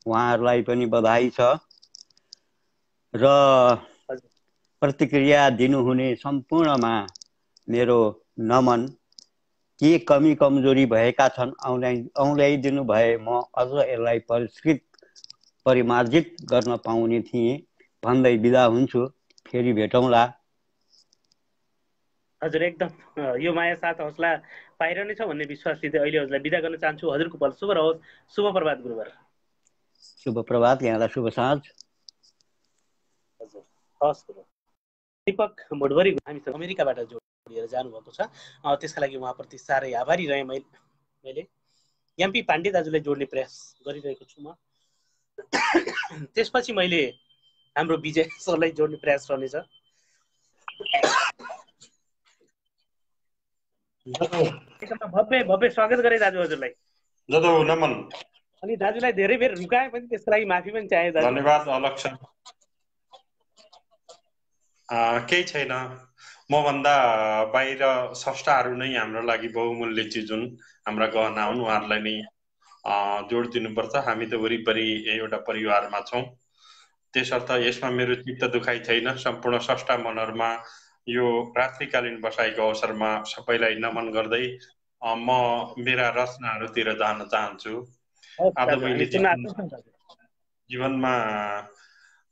उहाँहरूलाई पनि बधाई छ। र प्रतिक्रिया दिनुहुने सम्पूर्णमा मेरो नमन। के कमी कमजोरी भएका छन् औँल्याइदिनु भए म अझ यसलाई परिमार्जित गर्न पाउने थिएँ भन्दै बिदा हुन्छु। फेरि भेटौँला। हजुर एकदम यो माया साथ हौसला पाइरहनेछ भन्ने विश्वास लिँदै अहिले हजुरलाई बिदा गर्न चाहन्छु। हजुरको पल शुभ रहोस्। शुभ प्रभात गुरुवर। शुभ प्रभात, यहाँलाई शुभ साँझ। हजुर हस् गुरु। दीपक मोडवरी हामीसँग अमेरिकाबाट जोडिएर जानुभएको छ, त्यसका लागि उहाँप्रति साह्रै आभारी रहेँ मैले। एमपी पाण्डे दाजुलाई जोड्ने प्रयास गरिरहेको छु म। त्यसपछि मैले हाम्रो विजय सरलाई जोड्ने प्रयास रहनेछ। भव्य स्वागत गरे दाजु हजुरलाई। नमन। अनि दाजुलाई धेरै बेर रुकाए पनि त्यसको लागि माफी पनि चाहे दाजु। धन्यवाद अलग छ। केही छैन, मभन्दा बाहिर स्रष्टाहरू नै हाम्रो लागि बहुमूल्य चिज हुन्, हाम्रा गहना हुन्, उहाँहरूलाई नै जोड दिनुपर्छ। हामी त वरिपरि एउटा परिवारमा छौँ, त्यसर्थ यसमा मेरो चित्त दुखाइ छैन। सम्पूर्ण स्रष्टा मनहरूमा यो रात्रिकालीन बसाइको अवसरमा सबैलाई नमन गर्दै म मेरा रचनाहरूतिर जान चाहन्छु। आज मैले जीवनमा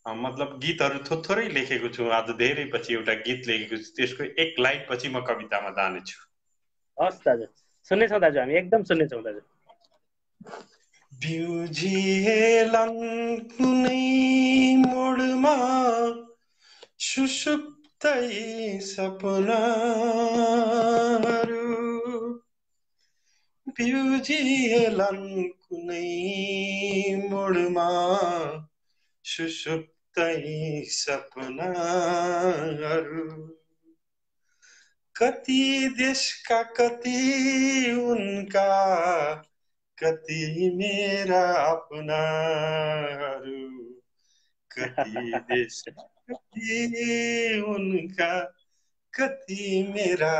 मतलब गीतहरू थोरै लेखेको छु। आज धेरै पछि एउटा गीत लेखेको छु, त्यसको एक लाइन पछि म कवितामा जानेछु। हस् दाजु, सुन्नेछौँ दाजु, हामी एकदम सुन्नेछौँ दाजु। बिउजिएलान् कुनै मोडमा सुसुप्तै सपनाहरू, बिउजिएलान् कुनै मोडमा सुसुप्तै सपनाहरू। कति देशका कति उनका, कति मेरा अपनाहरू, कति देश कति उनका, कति मेरा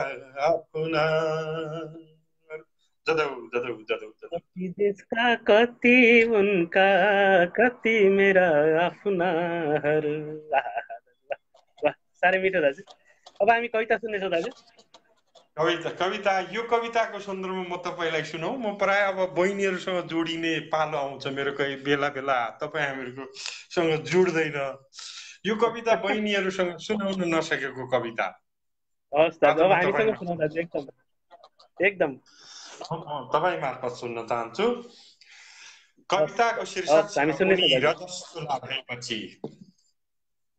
अपना। जदौ जदौ जदौ जदौ कति देशका कति उनका कति मेरा आफ्नाहरू। वाह साह्रै मिठो दाजु। अब हामी कविता सुन्नेछौँ दाजु। कविता यो कविताको सन्दर्भमा म तपाईँलाई सुनौ। म प्राय अब बहिनीहरूसँग जोडिने पालो आउँछ मेरो, कोही बेला बेला तपाईँ हामीहरूकोसँग जुड्दैन। यो कविता बहिनीहरूसँग सुनाउन नसकेको कविता हस् दाजु, आज अब म हामीसँग तपाईँ सुनाउँ दाजु। एकदम एकदम तपाईँ मार्फत सुन्न चाहन्छु। कविताको शीर्षक हस्, छ हामी सुन्नेछौँ उनी दाजु। रजस्वला भएपछि।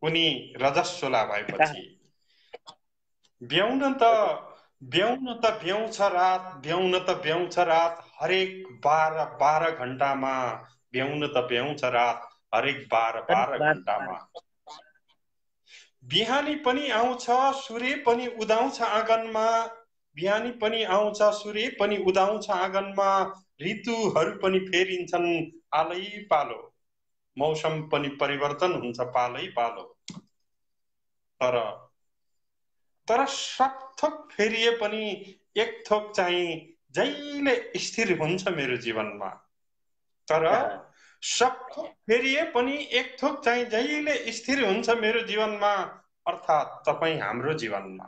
उनी रजस्वला भएपछि ब्याउन त ब्याउँछ रात, ब्याउन त ब्याउँछ रात, हरेक 12 घण्टामा। ब्याउन त ब्याउँछ रात, हरेक 12 घण्टामा। बिहानी पनि आउँछ सूर्य पनि उदाउँछ आँगनमा। बिहानी पनि आउँछ सूर्य पनि उदाउँछ आँगनमा। ऋतुहरू पनि फेरिन्छन् आलै पालो, मौसम पनि परिवर्तन हुन्छ पालै पालो। तर सब थोक फेरिए पनि एक थोक चाहिँ जहिले स्थिर हुन्छ मेरो जीवनमा। तर सब थोक फेरिए पनि एक थोक चाहिँ जहिले स्थिर हुन्छ मेरो जीवनमा। अर्थात् तपाईँ हाम्रो जीवनमा,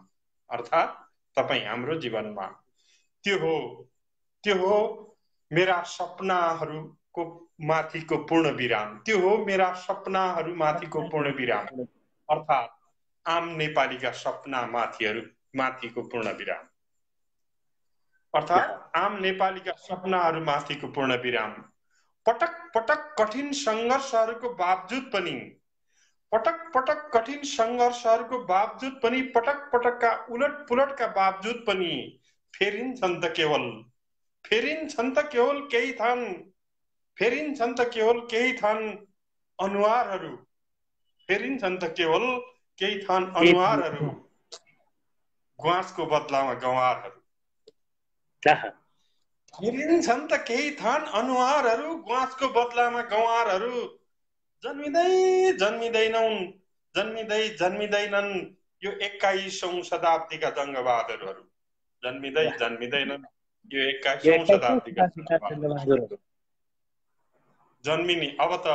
अर्थात् तपाईँ हाम्रो जीवनमा। त्यो हो मेरा सपनाहरूको माथिको पूर्ण विराम। त्यो हो मेरा सपनाहरू माथिको पूर्ण विराम। अर्थात् आम नेपालीका सपना माथिको पूर्ण विराम। अर्थात् आम नेपालीका सपनाहरू माथिको पूर्ण विराम। पटक पटक कठिन सङ्घर्षहरूको बावजुद पनि, पटक पटक कठिन सङ्घर्षहरूको बावजुद पनि, पटक पटकका उलट पुलटका बावजुद पनि फेरिन्छन् त केवल केही थान, फेरिन्छन् त केवल केही थान अनुहारहरू। फेरिन्छन् त केवल केही थान अनुहारहरू, ग्वाँसको बदलामा गँवारहरू। फेरिन्छन् त केही थान अनुहारहरू, ग्वाँसको बदलामा गँवारहरू। जन्मिँदैनन् यो 21औं शताब्दीका जङ्गबहादुरहरू। जन्मिँदैनन् यो 21औं शताब्दीका जङ्गबहादुरहरू। अब त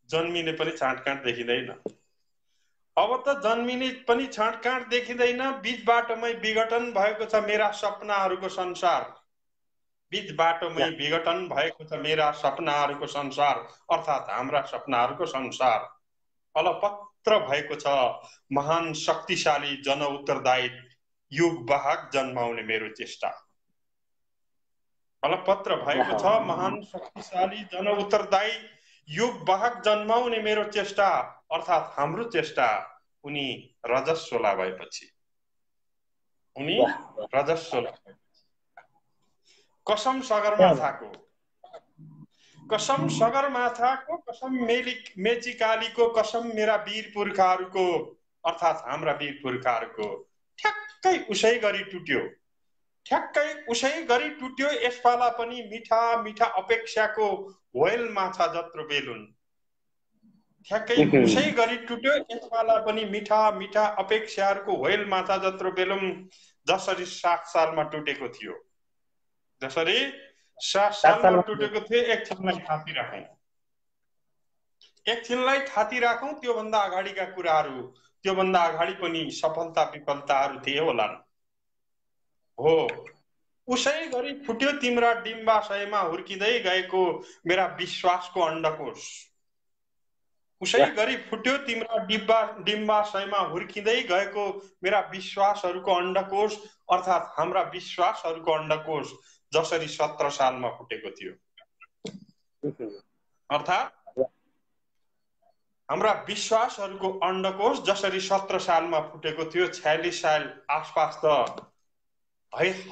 जन्मिने पनि छाँटकाँट देखिँदैन। अब त जन्मिने पनि छाँटकाँट देखिँदैन। बीच बाटोमै विघटन भएको छ मेरा सपनाहरूको संसार। बीच बाटोमै विघटन भएको छ मेरा सपनाहरूको संसार। अर्थात् हाम्रा सपनाहरूको संसार। अलपत्र भएको छ महान शक्तिशाली जनउत्तरदायी युगवाहक जन्माउने मेरो चेष्टा। अलपत्र भएको छ महान शक्तिशाली जनउत्तरदायी युगवाहक जन्माउने मेरो चेष्टा। अर्थात् हाम्रो चेष्टा उनी रजस्वला भएपछि। उनी रजस्वला भएपछि। कसम सगरमाथाको, कसम सगरमाथाको, कसम मेचीकालीको, कसम मेरा वीर पुर्खाहरूको। अर्थात् हाम्रा वीर पुर्खाहरूको ठ्याक्कै उसै गरी टुट्यो, ठ्याक्कै उसै गरी टुट्यो यसपाला पनि मिठा मिठा अपेक्षाको व्हेल माछा जत्रो बेलुन। ठ्याक्कै उसै गरी टुट्यो यसपाला पनि मिठा मिठा अपेक्षाहरूको व्हेल माछा जत्रो बेलुन। जसरी 7 सालमा टुटेको थियो, जसरी 7 सालमा टुटेको थियो। एकछिनलाई थाती राखौँ। त्योभन्दा अगाडिका कुराहरू, त्योभन्दा अगाडि पनि सफलता विफलताहरू थिए होलान्। हो, उसै गरी फुट्यो तिम्रा डिम्बाशयमा हुर्किँदै गएको मेरा विश्वासको अण्डकोष। उसै गरी फुट्यो तिम्रा डिम्बाशयमा हुर्किँदै गएको मेरा विश्वासहरूको अण्डकोष। अर्थात् हाम्रा विश्वासहरूको अण्डकोष जसरी 17 सालमा फुटेको थियो। अर्थात् हाम्रा विश्वासहरूको अण्डकोष जसरी 17 सालमा फुटेको थियो। 46 साल आसपास त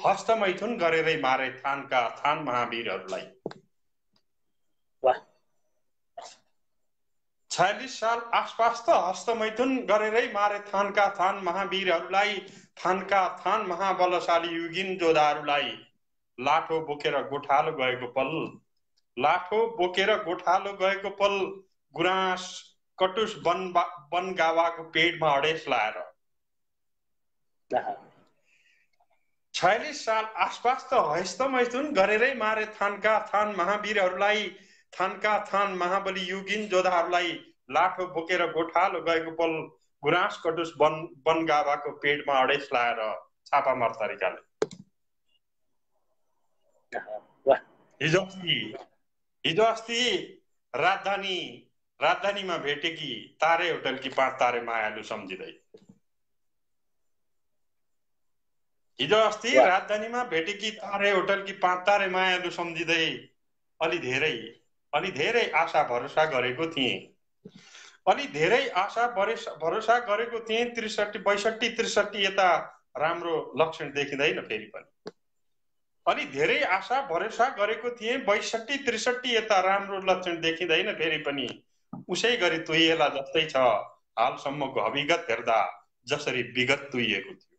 हस्तमैथुन गरेरै मारे थानका थान महावीरहरूलाई। 46 साल आसपास त हस्तमैथुन गरेरै मारे थानका थान महावीरहरूलाई, थानका थान महाबलशाली युगिन जोधाहरूलाई। लाठो बोकेर गोठालो गएको पल, लाठो बोकेर गोठालो गएको पल, गुराँस कटुस बनगावाको पेडमा अडेस लाएर। 46 साल आसपास त हैस्त मैथुन गरेरै मारे थानका थान महावीरहरूलाई, थानका थान महाबली युगिन जोधाहरूलाई, लाठो बोकेर गोठालो गएको पल गुराँस कटुस बनगाभाको पेटमा अडेस लाएर छापा मार तरिकाले। हिजो अस्ति राजधानीमा भेटेकी तारे होटलकी 5 तारे मायालु सम्झिँदै। हिजो अस्ति राजधानीमा भेटेकी तारे होटलकी 5 तारे मायालु सम्झिँदै अलि धेरै आशा भरोसा गरेको थिएँ। अलि धेरै आशा भरोसा गरेको थिएँ। 62 यता राम्रो लक्षण देखिँदैन फेरि पनि। अलि धेरै आशा भरोसा गरेको थिएँ। 62-63 यता राम्रो लक्षण देखिँदैन फेरि पनि। उसै गरी तुइएला जस्तै छ हालसम्मको अभिगत हेर्दा जसरी विगत तुइएको थियो।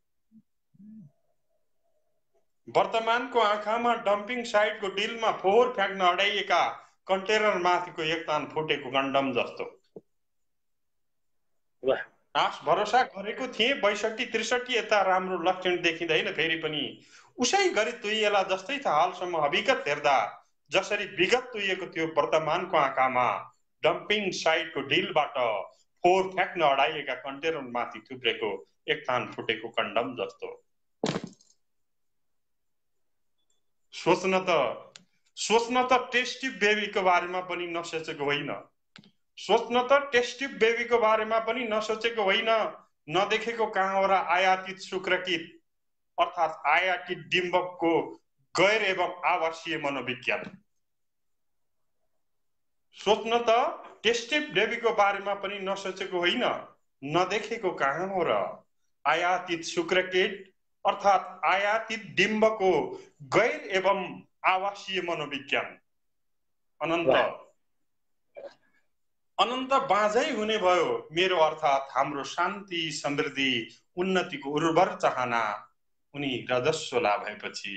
वर्तमानको आँखामा डम्पिङ साइटको डिलमा फोहोर फ्याँक्न अडाइएका कन्टेनर माथिको एक तान फुटेको गण्डम जस्तो। आश भरोसा गरेको थिएँ। 62-63 यता राम्रो लक्षण देखिँदैन फेरि पनि। उसै गरी तुइएला जस्तै छ हालसम्म अभिगत हेर्दा जसरी विगत तुइएको थियो। वर्तमानको आँखामा डम्पिङ साइटको डिलबाट फोहोर फ्याँक्न अडाइएका कन्टेनर माथि थुप्रेको एक थान फुटेको कन्डम जस्तो। सोच्न त टेस्टी बेबीको बारेमा पनि नसोचेको होइन। सोच्न त टेस्टी बेबीको बारेमा पनि नसोचेको होइन। नदेखेको कहाँ हो र आयातित शुक्रकित अर्थात् आयातित डिम्बकको गैर एवं आवासीय मनोविज्ञान। सोच्न त टेस्टी बेबीको बारेमा पनि नसोचेको होइन। नदेखेको कहाँ हो र आयातित शुक्रकिट अर्थात् आयातित डिम्बको गैर एवं आवासीय मनोविज्ञान। अनन्त बाँझै हुने भयो मेरो अर्थात् हाम्रो शान्ति समृद्धि उन्नतिको उर्वर चाहना। उनी रजस्वला भएपछि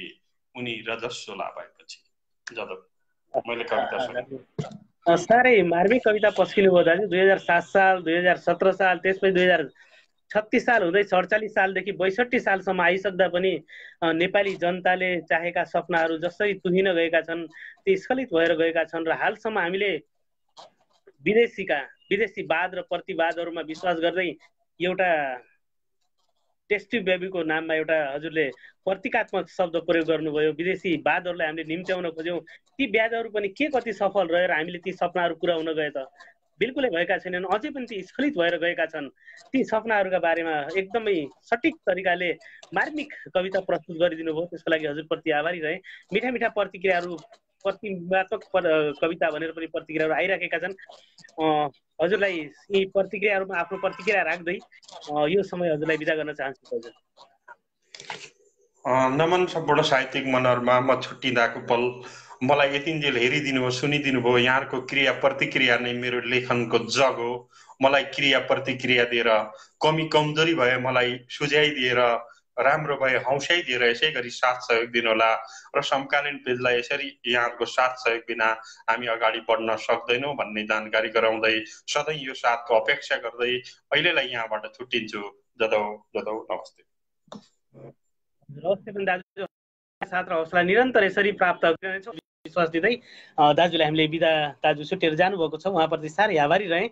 जब मैले कविता सुने। साह्रै मार्मिक कविता पस्किनु भयो दाजु। 2007 साल, 2017 साल, त्यसपछि 2036 साल हुँदै 47 सालदेखि 62 सालसम्म आइसक्दा पनि नेपाली जनताले चाहेका सपनाहरू जसरी तुहिन गएका छन्, ती स्खलित भएर गएका छन्। र हालसम्म हामीले विदेशीवाद र प्रतिवादहरूमा विश्वास गर्दै एउटा टेस्टी बेबीको नाममा एउटा हजुरले प्रतीकात्मक शब्द प्रयोग गर्नुभयो। विदेशीवादहरूलाई हामीले निम्त्याउन खोज्यौँ। ती व्याजहरू पनि के कति सफल रहे र हामीले ती सपनाहरू पुरा हुन गए त? बिल्कुलै भएका छैनन्। अझै पनि ती स्खलित भएर गएका छन्। ती सपनाहरूका बारेमा एकदमै सठिक तरिकाले मार्मिक कविता प्रस्तुत गरिदिनु भयो। त्यसको लागि हजुरप्रति आभारी रहे। मिठा मिठा प्रतिक्रियाहरू, प्रतिवादक कविता भनेर पनि प्रतिक्रियाहरू आइराखेका छन्। हजुरलाई यी प्रतिक्रियाहरूमा आफ्नो प्रतिक्रिया राख्दै यो समय हजुरलाई बिदा गर्न चाहन्छु हजुर। नमन सम्पूर्ण साहित्यिक मनहरुमा म छुट्टिँदाको पल मलाई यतिन्जेल हेरिदिनु भयो, सुनिदिनु भयो। यहाँहरुको क्रिया प्रतिक्रिया नै मेरो लेखनको जग हो। मलाई क्रिया प्रतिक्रिया दिएर, कमी कमजोरी भए मलाई सुझाइदिएर, राम्रो भए हौसाइदिएर यसै गरी साथ सहयोग दिनुहोला र समकालीन पेजलाई यसरी यहाँहरुको साथ सहयोग बिना हामी अगाडि बढ्न सक्दैनौँ भन्ने जानकारी गराउँदै सधैँ यो साथको अपेक्षा गर्दै अहिलेलाई यहाँबाट छुट्टिन्छु। जदौ नमस्ते। साथ र हौसला निरन्तर यसरी प्राप्त गर्नेछौँ विश्वास दिँदै दाजुलाई हामीले बिदा दाजु छुटेर जानुभएको छ। उहाँप्रति साह्रै आभारी रहे।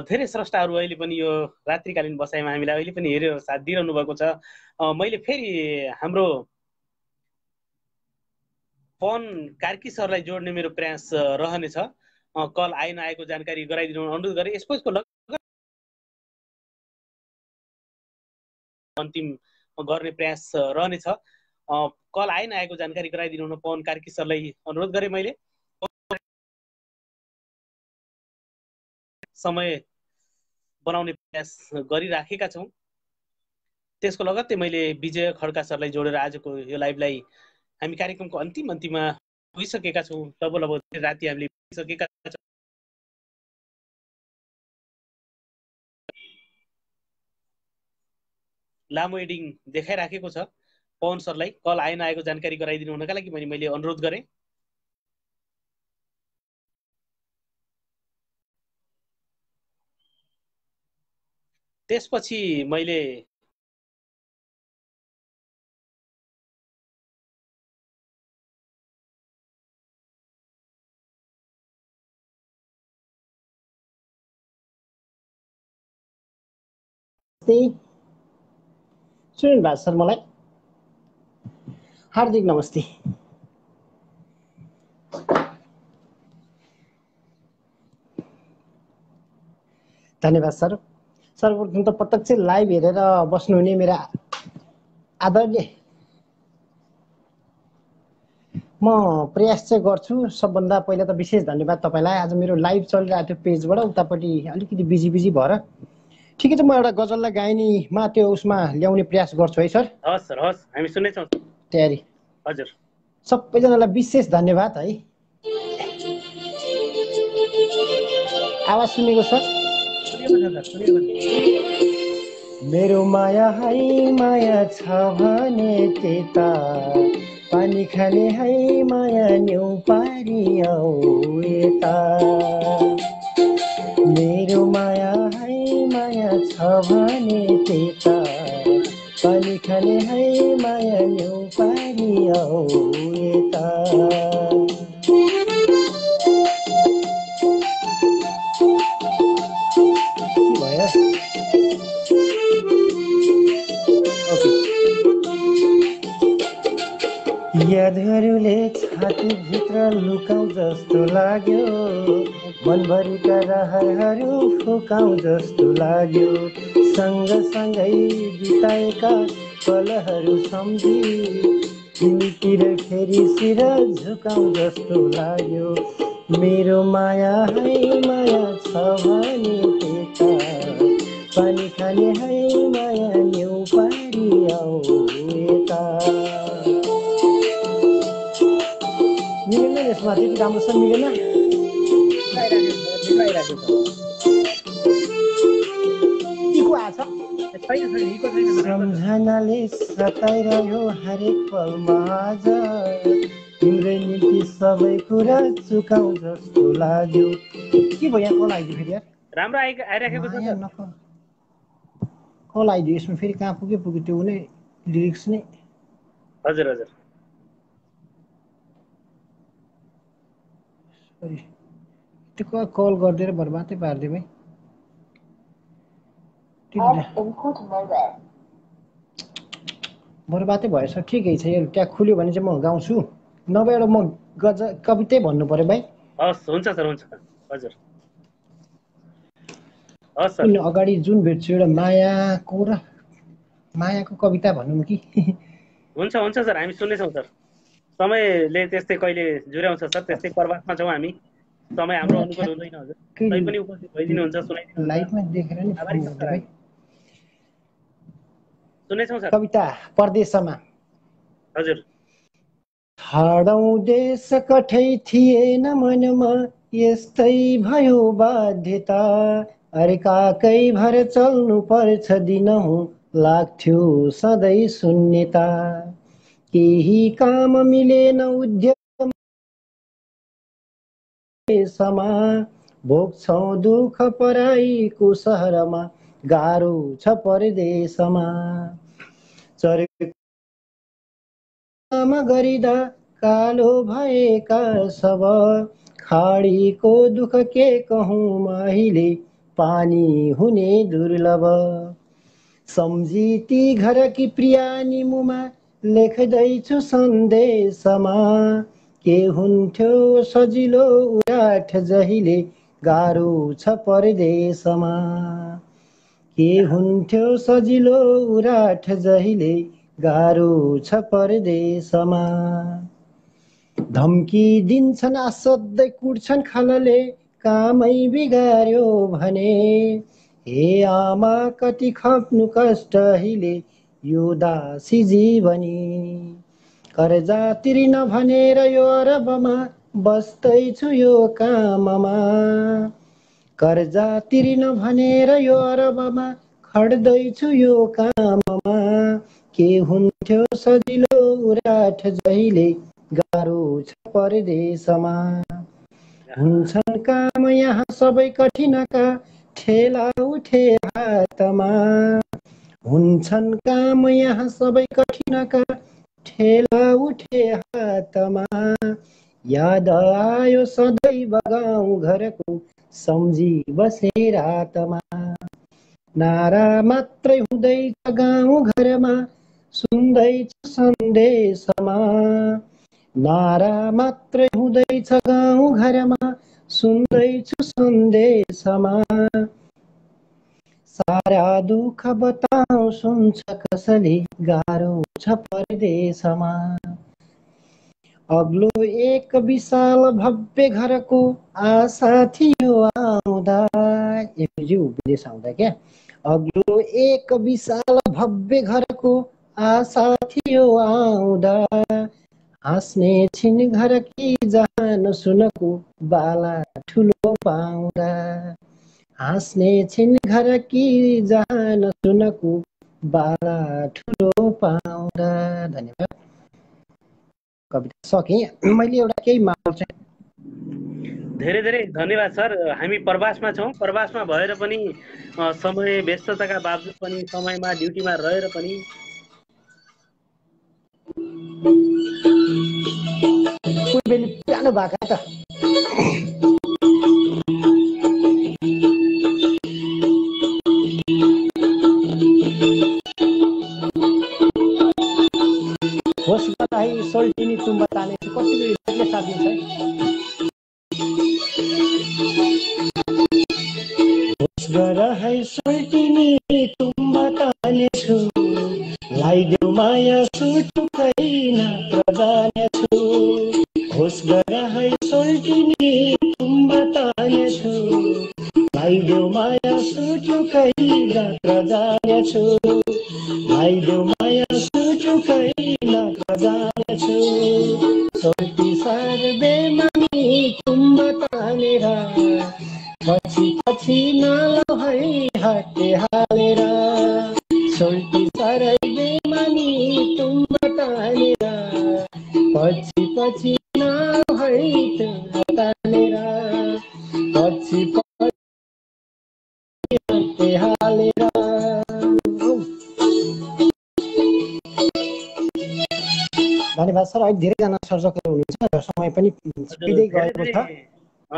धेरै स्रष्टाहरू अहिले पनि यो रात्रिकालीन बसाइमा हामीलाई अहिले पनि हेरेर साथ दिइरहनु भएको छ। मैले फेरि हाम्रो पवन कार्की सरलाई जोड्ने मेरो प्रयास रहनेछ। कल आइ नआएको जानकारी गराइदिनु अनुरोध गरेँ। यसको अन्तिम गर्ने प्रयास रहनेछ। कल आइ नआएको जानकारी गराइदिनु हुन पवन कार्की सरलाई अनुरोध गरेँ। मैले समय बनाउने प्रयास गरिराखेका छौँ। त्यसको लगत्तै मैले विजय खड्का सरलाई जोडेर आजको यो लाइभलाई हामी कार्यक्रमको अन्तिममा पुगिसकेका छौँ। लगभग राति हामीले पुगिसकेका छौँ। लामो एडिङ देखाइराखेको छ। पवन सरलाई कल आइ नआएको जानकारी गराइदिनु हुनका लागि मैले अनुरोध गरेँ। त्यसपछि मैले नमस्ते। सुनिनु भएको सर मलाई? हार्दिक नमस्ते। धन्यवाद सर। सर्वप्रथम त प्रत्यक्ष लाइभ हेरेर बस्नुहुने मेरा आदरणीय, म प्रयास चाहिँ गर्छु। सबभन्दा पहिला त विशेष धन्यवाद तपाईँलाई। आज मेरो लाइभ चलिरहेको थियो पेजबाट, उतापट्टि अलिकति बिजी भएर। ठिकै छ, म एउटा गजललाई गायनीमा त्यो उसमा ल्याउने प्रयास गर्छु है सर। हस् सर, हस्, हामी सुन्नेछौँ। तयारी? हजुर। सबैजनालाई विशेष धन्यवाद है। आवाज सुनेको सर? मेरो माया है माया छ भने त्यता पानी खाने है माया न्यौ पारी आऊ यता। मेरो माया है माया छ भने त्यता पानी खाने है माया न्यौ पारी आऊ यता। यादहरूले छातीभित्र लुकाउ जस्तो लाग्यो, मनभरिका रहरहरू फुकाउ जस्तो लाग्यो। सँगसँगै बिताएका पलहरू सम्झी तिमीतिर फेरि शिर झुकाउ जस्तो लाग्यो। मेरो माया है माया छ भने त्यता पानी खाने है माया न्यौ पारी आऊ यता। मिलेन यसमा त्यति राम्रो छ, मिलेन। सम्झनाले सताइरह्यो हरेक पलमा आज, तिम्रै निम्ति सबै कुरा चुकाउ जस्तो लाग्यो। के भयो यहाँ? कल आइदियो फेरि यार। राम्रो आइराखेको छ सर। कल आइदियो यसमा फेरि। कहाँ पुग्यो त्यो नै लिरिक्स नै। हजुर हजुर। त्यो कल गरिदिएर बर्बादै पारिदियो भाइ। बर्बादै भएछ। ठिकै छ, यो त्यहाँ खुल्यो भने चाहिँ म गाउँछु, नभए एउटा म कवितै भन्नु पर्यो भाइ। हस्, हुन्छ सर, हुन्छ। हजुर, हस् सर। अगाडि जुन भेट्छु एउटा मायाको कविता भनौँ कि? हुन्छ हुन्छ सर, हामी सुन्नेछौँ सर। समयले त्यस्तै कहिले जुर्याउँछ सर, त्यस्तै प्रवासमा छौँ हामी। समय हाम्रो अनुकूल हुँदैन हजुर। तै पनि उपस्थित भइदिनुहुन्छ, सुनाइदिनुहुन्छ। लाइभमा देखेर नि आभारी छौँ सर। सुन्नेछौँ सर। कविता परदेशमा। हजुर। ठाडौँ देश कठै थिएन मनमा, यस्तै भयो बाध्यता। अर्काकै भर चल्नु पर्छ दिनहुँ, लाग्थ्यो सधैँ शून्यता। केही काम मिलेन उद्यममा, भोग्छौँ दुःख पराईको सहरमा, गाह्रो छ परदेशमा। गरिदा कालो भएका सब, खाडीको दुःख के कहूँ अहिले, पानी हुने दुर्लभ। सम्झी ती घरकी प्रियानी मुमा, लेख्दैछु सन्देशमा। के हुन्थ्यो सजिलो उराठ जहिले, गाह्रो छ परदेशमा। के हुन्थ्यो सजिलो उराठ जहिले, गाह्रो छ परदेशमा। धम्की दिन्छन् असाध्यै कुट्छन् खलले, कामै बिगार्यो भने। हे आमा कति खप्नु कष्ट अहिले, यो दासी जीवनी। कर्जा तिर्न भनेर यो अरबमा, बस्दैछु यो काममा। कर्जा तिर्न भनेर यो अरबमा, खट्दैछु यो काममा। के हुन्थ्यो सजिलो उराठ जहिले, गाह्रो छ परदेशमा। हुन्छन् काम यहाँ सबै कठिनका, ठेला उठे हातमा। हुन्छन् काम यहाँ सबै कठिनका, ठेला उठे हातमा। याद आयो सधैँ गाउँ घरको, सम्झी बसे रातमा। नारा मात्रै हुँदैछ गाउँ घरमा सुन्दैछ सन्देशमा नारा मात्रै हुँदैछ गाउँ घरमा सुन्दैछु सन्देशमा सारा दुःख बताऊ सुन्छ कसले गाह्रो छ परदेशमा अग्लो एक विशाल भव्य घरको आशा थियो आउँदा एपीजी विदेश आउँदा क्या अग्लो एक विशाल भव्य घरको आशा थियो आउँदा हाँस्ने छिन् घर कि जहान सुनको बाला ठुलो पाउँदा हाँस्ने छिन् घर कि जहान सुनको बाला ठुलो पाउँदा धन्यवाद कविता सकेँ मैले एउटा केही माहौल चाहिँ धेरै धेरै धन्यवाद सर हामी प्रवासमा छौँ प्रवासमा भएर पनि समय व्यस्तताका बावजुद पनि समयमा ड्युटीमा रहेर पनि पुरानो भएको त होस् है सोल्टिनी तुम्बा ताने कतिले साथ दिन्छ होस् गर है सोल्टिनी तुम्बा ताने छु लाइदेऊ माया सुटुकैन प्रजाने छु होस् गर है सोल्टिनी तुम्बा ताने छु लाइदेऊ माया सुटुकैन प्रजाने छु लाइदेऊ माया सुटुकैन प्रजाने छु सोल्टी सार बेमानी तुम्बा तानेर पछि पछि नालो है हाते हालेर सोल्टी सारै बेमानी तुम्बा तानेर पछि पछि नालो है तानेर पछि पछि हाते हालेर धन्यवाद सर अहिले धेरैजना सर्जकहरू हुनुहुन्छ र समय पनि बित्दै गएको छ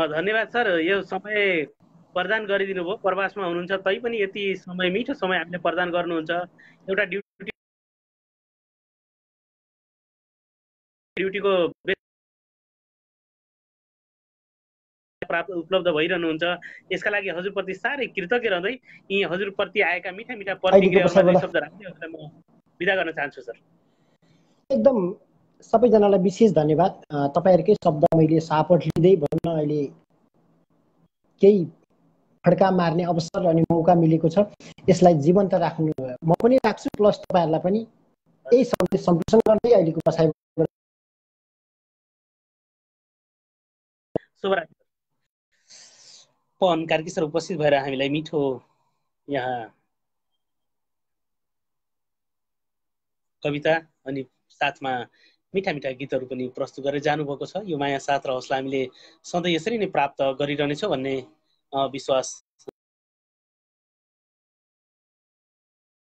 धन्यवाद सर यो समय प्रदान गरिदिनु भयो प्रवासमा हुनुहुन्छ तैपनि यति समय मिठो समय हामीले प्रदान गर्नुहुन्छ एउटा ड्युटीको प्राप्त उपलब्ध भइरहनुहुन्छ यसका लागि हजुरप्रति साह्रै कृतज्ञ रहँदै यी हजुरप्रति आएका मिठा मिठा प्रतिक्रियाहरूमा शब्द राख्दै हजुरलाई म बिदा गर्न चाहन्छु सर एकदम सबैजनालाई विशेष धन्यवाद तपाईहरुकै शब्द मैले सापट लिँदै भन्न अहिले केही फड्का मार्ने अवसर अनि मौका मिलेको छ यसलाई जीवन्त राख्नु म पनि राख्छु प्लस तपाईहरुलाई पनि यही सन्देश सम्प्रेषण गर्दै अहिलेको बसाइ शुभरात्रि पवन कार्की सर उपस्थित भएर हामीलाई मिठो यहाँ कविता अनि साथमा मिठा मिठा गीतहरू पनि प्रस्तुत गरेर जानुभएको छ यो माया साथ र हौसला हामीले सधैँ यसरी नै प्राप्त गरिरहनेछौँ भन्ने विश्वास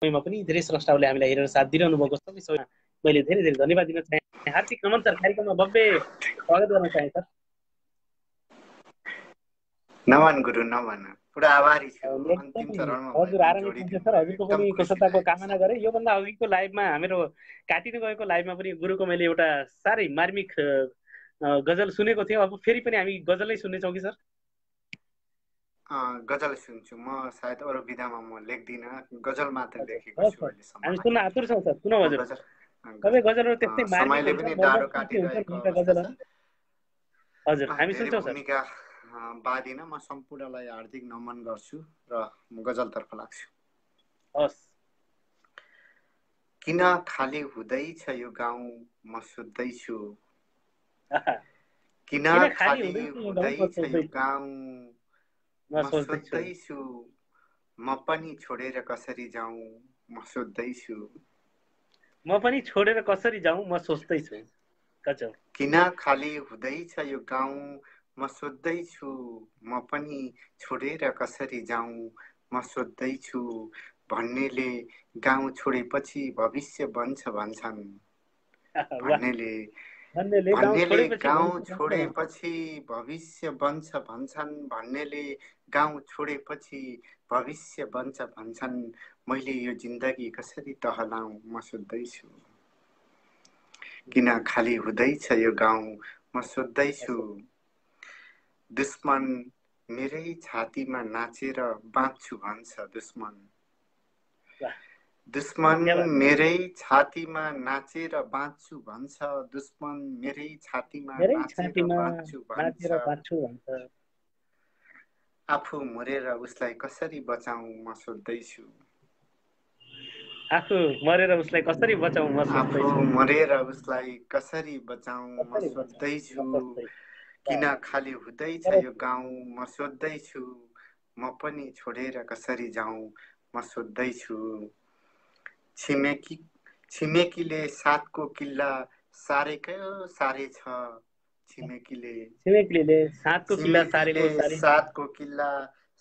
पनि धेरै स्रष्टाहरूले हामीलाई हेरेर साथ दिइरहनु भएको छ मैले धेरै धेरै धन्यवाद दिन चाहे हार्दिक नमन सर कार्यक्रममा भव्य स्वागत गर्न चाहे सर नमन गुरु नमन पुरा आभारी छु अन्तिम चरणमा हजुर आरामै हुन्छ सर हजुरको पनि कुशलताको कामना गरे यो भन्दा अघिको लाइभमा हाम्रो काटिनु गएको लाइभमा पनि गुरुको मैले एउटा साह्रै मार्मिक गजल सुनेको थियो अब फेरि पनि हामी गजलै सुन्ने छौं कि सर गजल सुन्छु म सायद अरु विधामा म लेख्दिन गजल मात्र लेखेको छु अहिले सम्म हामी सुन्न आतुर छौं सर सुनौ हजुर सबै गजलहरु त्यस्तै मार्मिक समयले पनि टाढो काटिरहेको हजुर हामी सुन्छौं सर बादिन म सम्पूर्णलाई हार्दिक नमन गर्छु र म गजलतर्फ लाग्छु हस् किन खाली हुँदैछ यो गाउँ म सोध्दैछु किन खाली हुँदैछ यो गाउँ म सोध्दैछु म पनि छोडेर कसरी जाउँ म सोध्दैछु म पनि छोडेर कसरी जाउँ म सोच्दैछु गजब किन खाली हुँदैछ यो गाउँ म सोध्दैछु म पनि छोडेर कसरी जाउँ म सोध्दैछु भन्नेले गाउँ छोडेपछि भविष्य बन्छ भन्छन् भन्नेले गाउँ छोडेपछि भविष्य बन्छ भन्छन् भन्नेले गाउँ छोडेपछि भविष्य बन्छ भन्छन्, मैले यो जिन्दगी कसरी टहलाउँ म सोध्दैछु। किन खाली हुँदैछ यो गाउँ म सोध्दैछु। दुश्मन मेरै छातीमा नाचेर बाँच्छु भन्छ दुश्मन। दुश्मन मेरै छातीमा नाचेर बाँच्छु भन्छ, दुश्मन मेरै छातीमा नाचेर बाँच्छु भन्छ। आफू मरेर उसलाई कसरी बचाउँ म सोध्दैछु। आफू मरेर उसलाई कसरी बचाउँ म सोध्दैछु। आफू मरेर उसलाई कसरी बचाउँ म सोध्दैछु। किन खाली हुँदैछ यो गाउँ म सोध्दैछु। म पनि छोडेर कसरी जाउँ म सोध्दैछु। छिमेकीले साथको किल्ला सारेकै सारे छ। छिमेकीले साथको किल्ला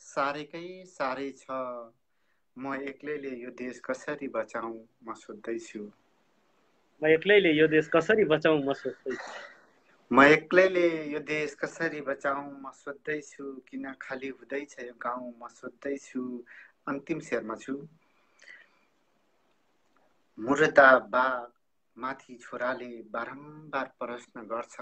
सारेकै सारे छ। म एक्लैले यो देश कसरी बचाउँ म सोध्दैछु। म एक्लैले यो देश कसरी बचाउँ म सोध्दैछु। म एक्लैले यो देश कसरी बचाउँ म सोध्दैछु। किन खाली हुँदैछ यो गाउँ म सोध्दैछु। अन्तिम शेरमा छु। मुर्दाबा माथि छोराले बारम्बार प्रश्न गर्छ।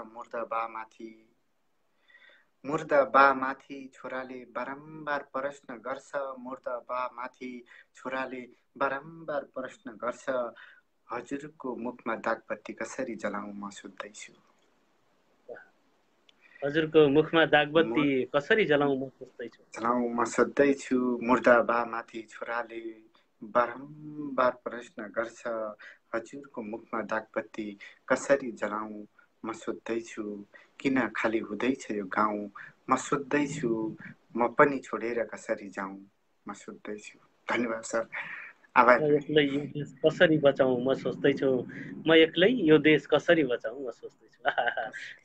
मुर्दाबामाथि छोराले बारम्बार प्रश्न गर्छ। मुर्दाबामाथि छोराले बारम्बार प्रश्न गर्छ। हजुरको मुखमा दागबत्ती कसरी जलाउँ म सोध्दैछु। हजुरको मुखमा दागबत्ती कसरी जलाउँ म सोध्दैछु। मुर्दाबामाथि छोराले बारम्बार प्रश्न गर्छ। हजुरको मुखमा दागबत्ती कसरी जलाउँ म सोध्दैछु। किन खाली हुँदैछ यो गाउँ म सोध्दैछु। म पनि छोडेर कसरी जाउँ म सोध्दैछु। धन्यवाद सर। आभार। म एक्लै यो देश कसरी बचाउँ म सोच्दैछु। म एक्लै यो देश कसरी बचाउँ म सोच्दैछु।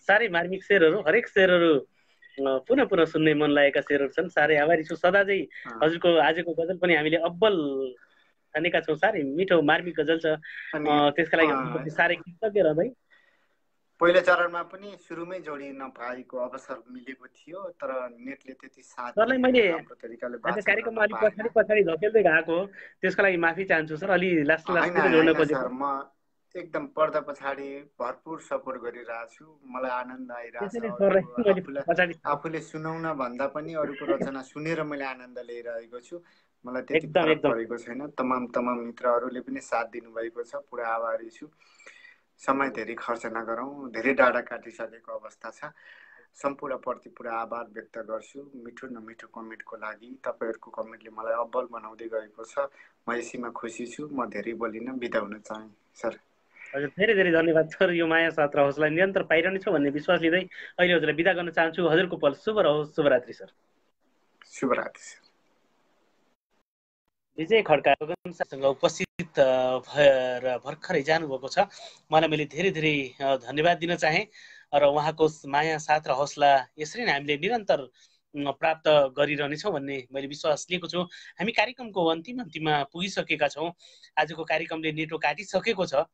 साह्रै मार्मिक शेरहरू, हरेक शेरहरू पुनः पुनः सुन्ने मन लागेका शेरहरू छन्। साह्रै आभारी छु। सदा चाहिँ हजुरको आजको गजल पनि हामीले अब्बल ठानेका छौँ। साह्रै मिठो मार्मिक गजल छ। त्यसका लागि हजुरप्रति साह्रै कृतज्ञ रहँदै पहिलो चरणमा पनि सुरुमै जोडिन पाएको अवसर मिलेको थियो, तर नेटले त्यति साथ दिएन, राम्रो तरिकाले वाचन गर्न पाएन। पछाडि धकेल्दै गएको हो, त्यसको लागि माफी चाहन्छु सर। अलि लास्टतिर जोड्न खोजेको। सर, म एकदम पर्दा पछाडि भरपुर सपोर्ट गरिरहेको छु। मलाई आनन्द आइरहेछ। आफूले सुनाउन भन्दा पनि अरूको रचना सुनेर मैले आनन्द लिइरहेको छु। मलाई त्यति फरक परेको छैन। तमाम मित्रहरूले पनि साथ दिनुभएको छ। पुरा आभारी छु। समय धेरै खर्च नगरौँ, धेरै डाँडा काटिसकेको अवस्था छ। सम्पूर्णप्रति पुरा आभार व्यक्त गर्छु मिठो नमिठो कमेन्टको लागि। तपाईँहरूको कमेन्टले मलाई अब्बल बनाउँदै गएको छ। म यसैमा खुसी छु। म धेरै बोलिन, बिदा हुन चाहे सर। हजुर, धेरै धेरै धन्यवाद सर। यो माया साथ र हौसला निरन्तर पाइरहनेछ भन्ने विश्वास लिँदै अहिले हजुरलाई बिदा गर्न चाहन्छु। हजुरको पल शुभ रहोस्। शुभरात्रि सर। शुभरात्रि सर। विजय खड्का सँग उपस्थित भएर भर्खरै जानुभएको छ। उहाँलाई मैले धेरै धेरै धन्यवाद दिन चाहेँ र उहाँको माया साथ र हौसला यसरी नै हामीले निरन्तर प्राप्त गरिरहनेछौँ भन्ने मैले विश्वास लिएको छु। हामी कार्यक्रमको अन्तिममा पुगिसकेका छौँ। आजको कार्यक्रमले नेटो काटिसकेको छ।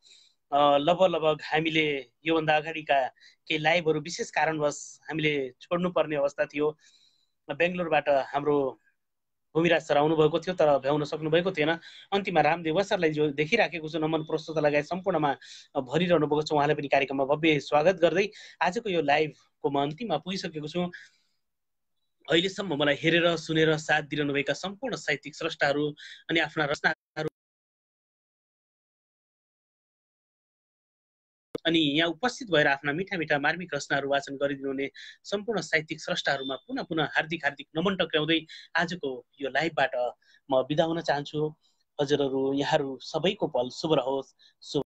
लगभग हामीले योभन्दा अगाडिका केही लाइभहरू विशेष कारणवश हामीले छोड्नुपर्ने अवस्था थियो। बेङ्गलोरबाट हाम्रो भूमिराज सर आउनुभएको थियो, तर भ्याउन सक्नुभएको थिएन। अन्तिममा रामदेव सरलाई जो देखिराखेको छु, नमन प्रस्तुत लगायत सम्पूर्णमा भरिरहनु भएको छ। उहाँलाई पनि कार्यक्रममा भव्य स्वागत गर्दै आजको यो लाइभको म अन्तिममा पुगिसकेको छु। अहिलेसम्म मलाई हेरेर सुनेर साथ दिइरहनुभएका सम्पूर्ण साहित्यिक स्रष्टाहरू अनि आफ्ना रचनाहरू अनि यहाँ उपस्थित भएर आफ्ना मिठा मिठा मार्मिक रचनाहरू वाचन गरिदिनुहुने सम्पूर्ण साहित्यिक स्रष्टाहरूमा पुनः पुनः हार्दिक नमन टक्राउँदै आजको यो लाइभबाट म बिदा हुन चाहन्छु। हजुरहरू यहाँहरू सबैको पल शुभ रहोस्।